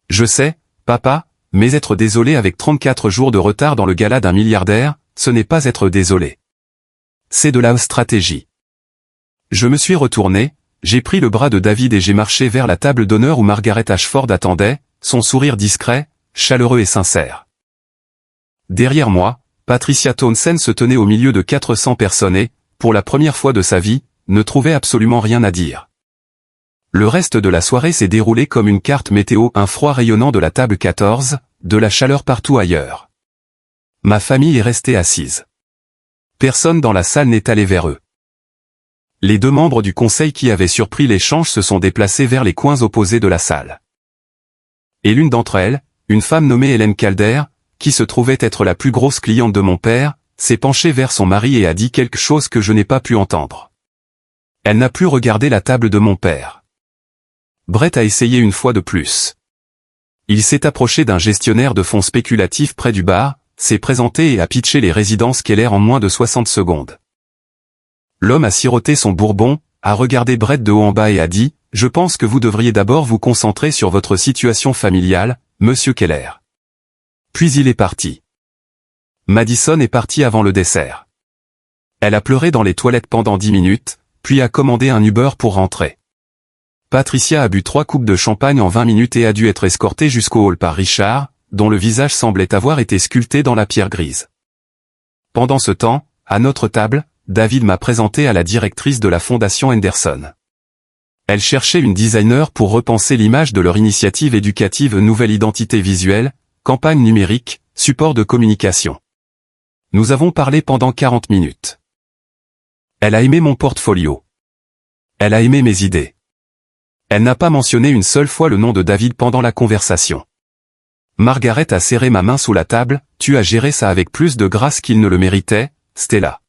S1: Je sais, papa, mais être désolé avec 34 jours de retard dans le gala d'un milliardaire, ce n'est pas être désolé. C'est de la stratégie. Je me suis retourné, j'ai pris le bras de David et j'ai marché vers la table d'honneur où Margaret Ashford attendait, son sourire discret, chaleureux et sincère. Derrière moi, Patricia Townsend se tenait au milieu de 400 personnes et, pour la première fois de sa vie, ne trouvait absolument rien à dire. Le reste de la soirée s'est déroulé comme une carte météo, un froid rayonnant de la table 14, de la chaleur partout ailleurs. Ma famille est restée assise. Personne dans la salle n'est allé vers eux. Les 2 membres du conseil qui avaient surpris l'échange se sont déplacés vers les coins opposés de la salle. Et l'une d'entre elles, une femme nommée Hélène Calder, qui se trouvait être la plus grosse cliente de mon père, s'est penchée vers son mari et a dit quelque chose que je n'ai pas pu entendre. Elle n'a plus regardé la table de mon père. Brett a essayé une fois de plus. Il s'est approché d'un gestionnaire de fonds spéculatifs près du bar, s'est présenté et a pitché les résidences Keller en moins de 60 secondes. L'homme a siroté son bourbon, a regardé Brett de haut en bas et a dit « Je pense que vous devriez d'abord vous concentrer sur votre situation familiale, Monsieur Keller. » Puis il est parti. Madison est partie avant le dessert. Elle a pleuré dans les toilettes pendant 10 minutes, puis a commandé un Uber pour rentrer. Patricia a bu 3 coupes de champagne en 20 minutes et a dû être escortée jusqu'au hall par Richard, dont le visage semblait avoir été sculpté dans la pierre grise. Pendant ce temps, à notre table, David m'a présenté à la directrice de la fondation Henderson. Elle cherchait une designer pour repenser l'image de leur initiative éducative Nouvelle Identité Visuelle, campagne numérique, support de communication. Nous avons parlé pendant 40 minutes. Elle a aimé mon portfolio. Elle a aimé mes idées. Elle n'a pas mentionné une seule fois le nom de David pendant la conversation. Margaret a serré ma main sous la table, tu as géré ça avec plus de grâce qu'il ne le méritait, Stella.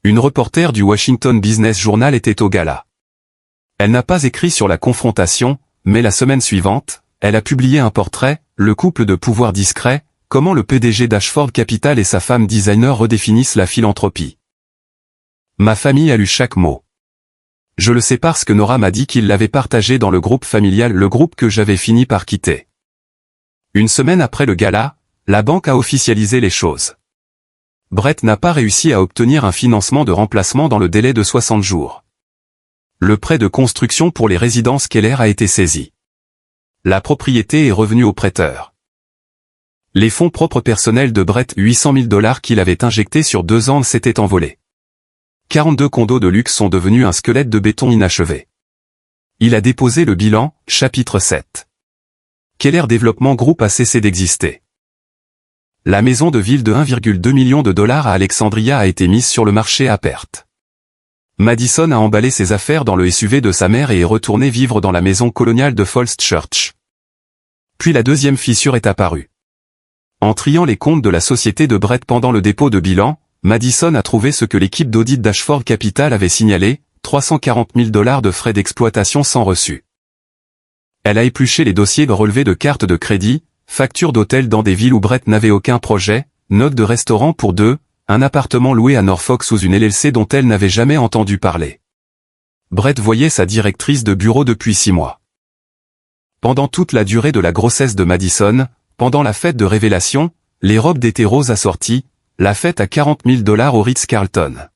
S1: Une reporter du Washington Business Journal était au gala. Elle n'a pas écrit sur la confrontation, mais la semaine suivante, elle a publié un portrait, le couple de pouvoir discret, comment le PDG d'Ashford Capital et sa femme designer redéfinissent la philanthropie. Ma famille a lu chaque mot. Je le sais parce que Nora m'a dit qu'il l'avait partagé dans le groupe familial, le groupe que j'avais fini par quitter. Une semaine après le gala, la banque a officialisé les choses. Brett n'a pas réussi à obtenir un financement de remplacement dans le délai de 60 jours. Le prêt de construction pour les résidences Keller a été saisi. La propriété est revenue au prêteur. Les fonds propres personnels de Brett, 800 000 $ qu'il avait injectés sur 2 ans, s'étaient envolés. 42 condos de luxe sont devenus un squelette de béton inachevé. Il a déposé le bilan, chapitre 7. Keller Développement Group a cessé d'exister. La maison de ville de 1,2 million de $ à Alexandria a été mise sur le marché à perte. Madison a emballé ses affaires dans le SUV de sa mère et est retourné vivre dans la maison coloniale de Falls Church. Puis la deuxième fissure est apparue. En triant les comptes de la société de Brett pendant le dépôt de bilan, Madison a trouvé ce que l'équipe d'audit d'Ashford Capital avait signalé, 340 000 $ de frais d'exploitation sans reçu. Elle a épluché les dossiers relevés de cartes de crédit, facture d'hôtel dans des villes où Brett n'avait aucun projet, note de restaurant pour deux, un appartement loué à Norfolk sous une LLC dont elle n'avait jamais entendu parler. Brett voyait sa directrice de bureau depuis 6 mois. Pendant toute la durée de la grossesse de Madison, pendant la fête de révélation, les robes d'été roses assorties, la fête à $40 000 au Ritz-Carlton.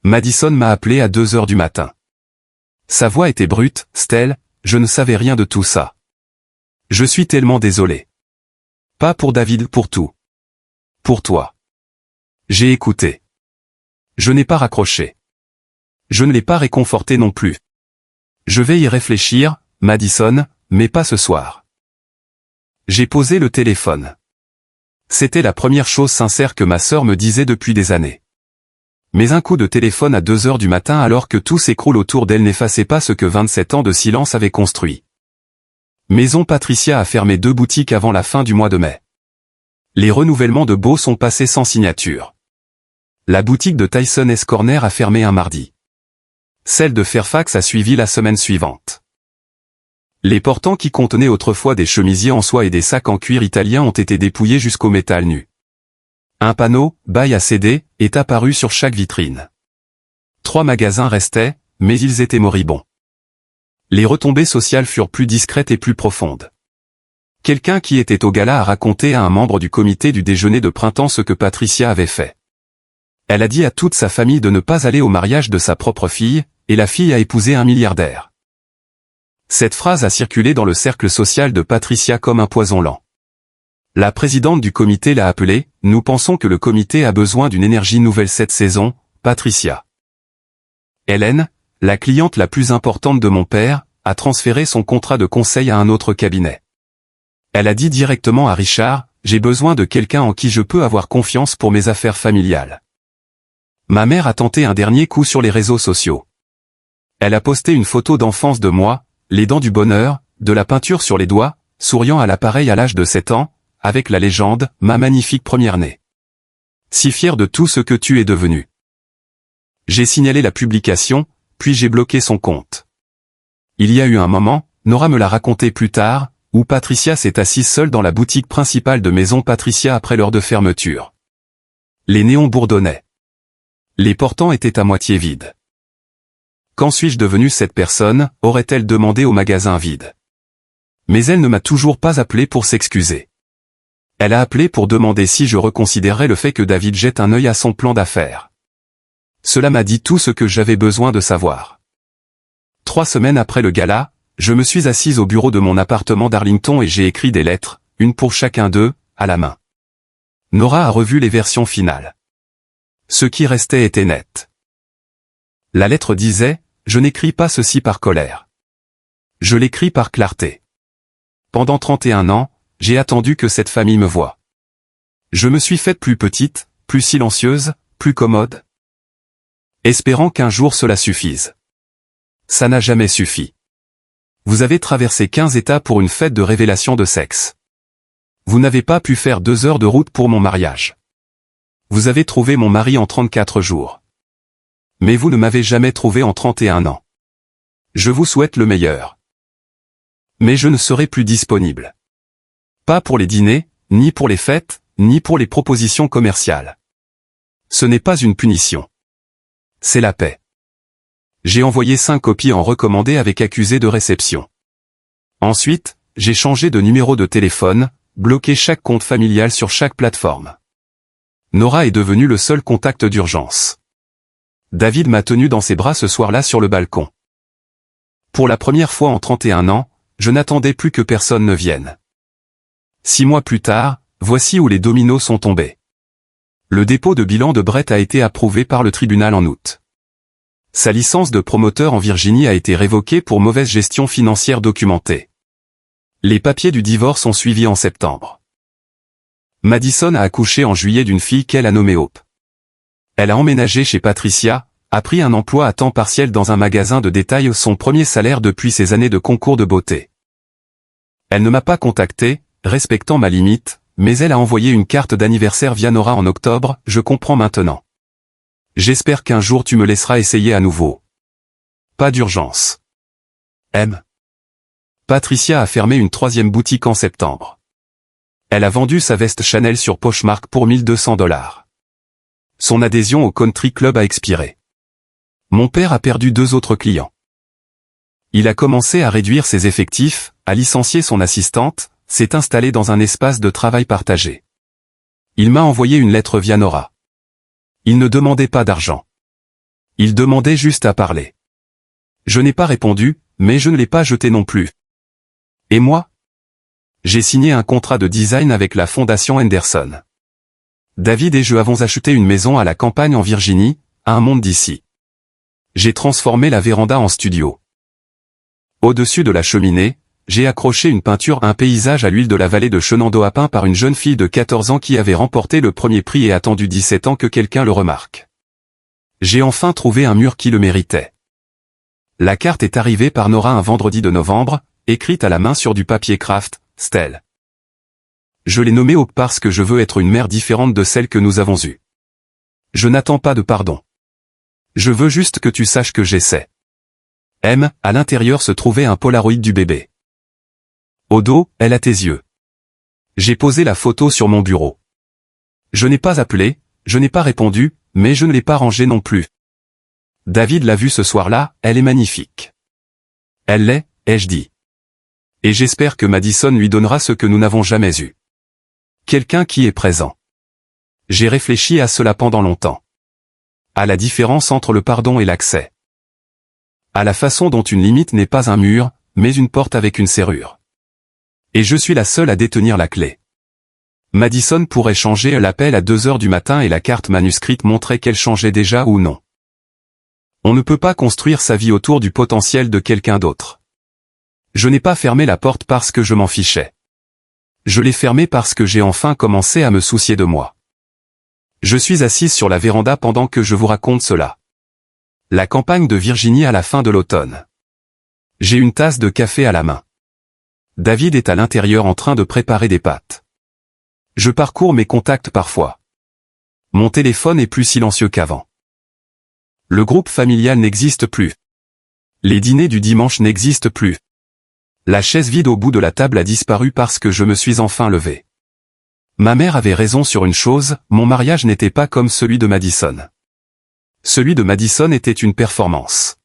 S1: Madison m'a appelé à 2 heures du matin. Sa voix était brute, Stell, je ne savais rien de tout ça. Je suis tellement désolé. Pas pour David, pour tout. Pour toi. J'ai écouté. Je n'ai pas raccroché. Je ne l'ai pas réconforté non plus. Je vais y réfléchir, Madison, mais pas ce soir. J'ai posé le téléphone. C'était la première chose sincère que ma sœur me disait depuis des années. Mais un coup de téléphone à 2 heures du matin alors que tout s'écroule autour d'elle n'effaçait pas ce que 27 ans de silence avaient construit. Maison Patricia a fermé 2 boutiques avant la fin du mois de mai. Les renouvellements de baux sont passés sans signature. La boutique de Tyson S. Corner a fermé un mardi. Celle de Fairfax a suivi la semaine suivante. Les portants qui contenaient autrefois des chemisiers en soie et des sacs en cuir italien ont été dépouillés jusqu'au métal nu. Un panneau, bail à céder, est apparu sur chaque vitrine. 3 magasins restaient, mais ils étaient moribonds. Les retombées sociales furent plus discrètes et plus profondes. Quelqu'un qui était au gala a raconté à un membre du comité du déjeuner de printemps ce que Patricia avait fait. Elle a dit à toute sa famille de ne pas aller au mariage de sa propre fille, et la fille a épousé un milliardaire. Cette phrase a circulé dans le cercle social de Patricia comme un poison lent. La présidente du comité l'a appelée « Nous pensons que le comité a besoin d'une énergie nouvelle cette saison, Patricia. » Hélène, la cliente la plus importante de mon père, a transféré son contrat de conseil à un autre cabinet. Elle a dit directement à Richard « J'ai besoin de quelqu'un en qui je peux avoir confiance pour mes affaires familiales. » Ma mère a tenté un dernier coup sur les réseaux sociaux. Elle a posté une photo d'enfance de moi, les dents du bonheur, de la peinture sur les doigts, souriant à l'appareil à l'âge de 7 ans, avec la légende « Ma magnifique première-née. Si fière de tout ce que tu es devenu. » J'ai signalé la publication, puis j'ai bloqué son compte. Il y a eu un moment, Nora me l'a raconté plus tard, où Patricia s'est assise seule dans la boutique principale de Maison Patricia après l'heure de fermeture. Les néons bourdonnaient. Les portants étaient à moitié vides. Quand suis-je devenue cette personne, aurait-elle demandé au magasin vide. Mais elle ne m'a toujours pas appelé pour s'excuser. Elle a appelé pour demander si je reconsidérais le fait que David jette un œil à son plan d'affaires. Cela m'a dit tout ce que j'avais besoin de savoir. 3 semaines après le gala, je me suis assise au bureau de mon appartement d'Arlington et j'ai écrit des lettres, une pour chacun d'eux, à la main. Nora a revu les versions finales. Ce qui restait était net. La lettre disait « Je n'écris pas ceci par colère. Je l'écris par clarté. Pendant 31 ans, j'ai attendu que cette famille me voie. Je me suis faite plus petite, plus silencieuse, plus commode. Espérant qu'un jour cela suffise. Ça n'a jamais suffi. Vous avez traversé 15 États pour une fête de révélation de sexe. Vous n'avez pas pu faire 2 heures de route pour mon mariage. Vous avez trouvé mon mari en 34 jours. Mais vous ne m'avez jamais trouvé en 31 ans. Je vous souhaite le meilleur. Mais je ne serai plus disponible. Pas pour les dîners, ni pour les fêtes, ni pour les propositions commerciales. Ce n'est pas une punition. C'est la paix. J'ai envoyé 5 copies en recommandé avec accusé de réception. Ensuite, j'ai changé de numéro de téléphone, bloqué chaque compte familial sur chaque plateforme. Nora est devenue le seul contact d'urgence. David m'a tenu dans ses bras ce soir-là sur le balcon. Pour la première fois en 31 ans, je n'attendais plus que personne ne vienne. 6 mois plus tard, voici où les dominos sont tombés. Le dépôt de bilan de Brett a été approuvé par le tribunal en août. Sa licence de promoteur en Virginie a été révoquée pour mauvaise gestion financière documentée. Les papiers du divorce ont suivi en septembre. Madison a accouché en juillet d'une fille qu'elle a nommée Hope. Elle a emménagé chez Patricia, a pris un emploi à temps partiel dans un magasin de détail, son premier salaire depuis ses années de concours de beauté. Elle ne m'a pas contacté, respectant ma limite, mais elle a envoyé une carte d'anniversaire via Nora en octobre, je comprends maintenant. J'espère qu'un jour tu me laisseras essayer à nouveau. Pas d'urgence. M. Patricia a fermé une 3e boutique en septembre. Elle a vendu sa veste Chanel sur Poshmark pour 1200 $. Son adhésion au country club a expiré. Mon père a perdu 2 autres clients. Il a commencé à réduire ses effectifs, a licencié son assistante, s'est installé dans un espace de travail partagé. Il m'a envoyé une lettre via Nora. Il ne demandait pas d'argent. Il demandait juste à parler. Je n'ai pas répondu, mais je ne l'ai pas jeté non plus. Et moi? J'ai signé un contrat de design avec la fondation Henderson. David et je avons acheté une maison à la campagne en Virginie, à un monde d'ici. J'ai transformé la véranda en studio. Au-dessus de la cheminée, j'ai accroché une peinture, un paysage à l'huile de la vallée de Shenandoah peint par une jeune fille de 14 ans qui avait remporté le premier prix et attendu 17 ans que quelqu'un le remarque. J'ai enfin trouvé un mur qui le méritait. La carte est arrivée par Nora un vendredi de novembre, écrite à la main sur du papier craft, Stella. Je l'ai nommée Hope parce que je veux être une mère différente de celle que nous avons eue. Je n'attends pas de pardon. Je veux juste que tu saches que j'essaie. M, à l'intérieur se trouvait un Polaroid du bébé. Au dos, elle a tes yeux. J'ai posé la photo sur mon bureau. Je n'ai pas appelé, je n'ai pas répondu, mais je ne l'ai pas rangée non plus. David l'a vue ce soir-là, elle est magnifique. Elle l'est, ai-je dit. Et j'espère que Madison lui donnera ce que nous n'avons jamais eu. Quelqu'un qui est présent. J'ai réfléchi à cela pendant longtemps. À la différence entre le pardon et l'accès. À la façon dont une limite n'est pas un mur, mais une porte avec une serrure. Et je suis la seule à détenir la clé. Madison pourrait changer l'appel à 2 heures du matin et la carte manuscrite montrait qu'elle changeait déjà ou non. On ne peut pas construire sa vie autour du potentiel de quelqu'un d'autre. Je n'ai pas fermé la porte parce que je m'en fichais. Je l'ai fermée parce que j'ai enfin commencé à me soucier de moi. Je suis assise sur la véranda pendant que je vous raconte cela. La campagne de Virginie à la fin de l'automne. J'ai une tasse de café à la main. David est à l'intérieur en train de préparer des pâtes. Je parcours mes contacts parfois. Mon téléphone est plus silencieux qu'avant. Le groupe familial n'existe plus. Les dîners du dimanche n'existent plus. La chaise vide au bout de la table a disparu parce que je me suis enfin levé. Ma mère avait raison sur une chose, mon mariage n'était pas comme celui de Madison. Celui de Madison était une performance.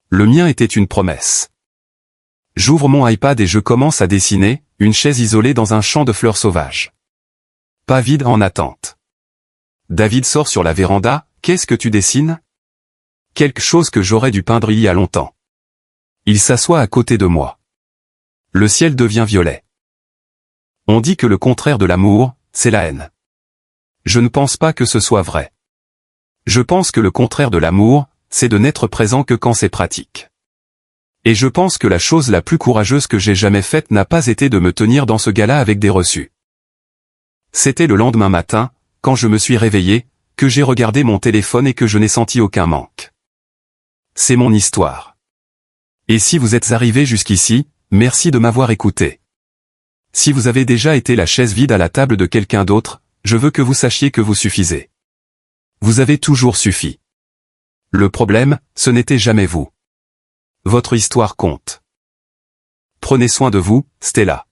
S1: Le mien était une promesse. J'ouvre mon iPad et je commence à dessiner, une chaise isolée dans un champ de fleurs sauvages. Pas vide en attente. David sort sur la véranda, qu'est-ce que tu dessines? Quelque chose que j'aurais dû peindre il y a longtemps. Il s'assoit à côté de moi. Le ciel devient violet. On dit que le contraire de l'amour, c'est la haine. Je ne pense pas que ce soit vrai. Je pense que le contraire de l'amour, c'est de n'être présent que quand c'est pratique. Et je pense que la chose la plus courageuse que j'ai jamais faite n'a pas été de me tenir dans ce gala avec des reçus. C'était le lendemain matin, quand je me suis réveillé, que j'ai regardé mon téléphone et que je n'ai senti aucun manque. C'est mon histoire. Et si vous êtes arrivé jusqu'ici, merci de m'avoir écouté. Si vous avez déjà été la chaise vide à la table de quelqu'un d'autre, je veux que vous sachiez que vous suffisez. Vous avez toujours suffi. Le problème, ce n'était jamais vous. Votre histoire compte. Prenez soin de vous, Stella.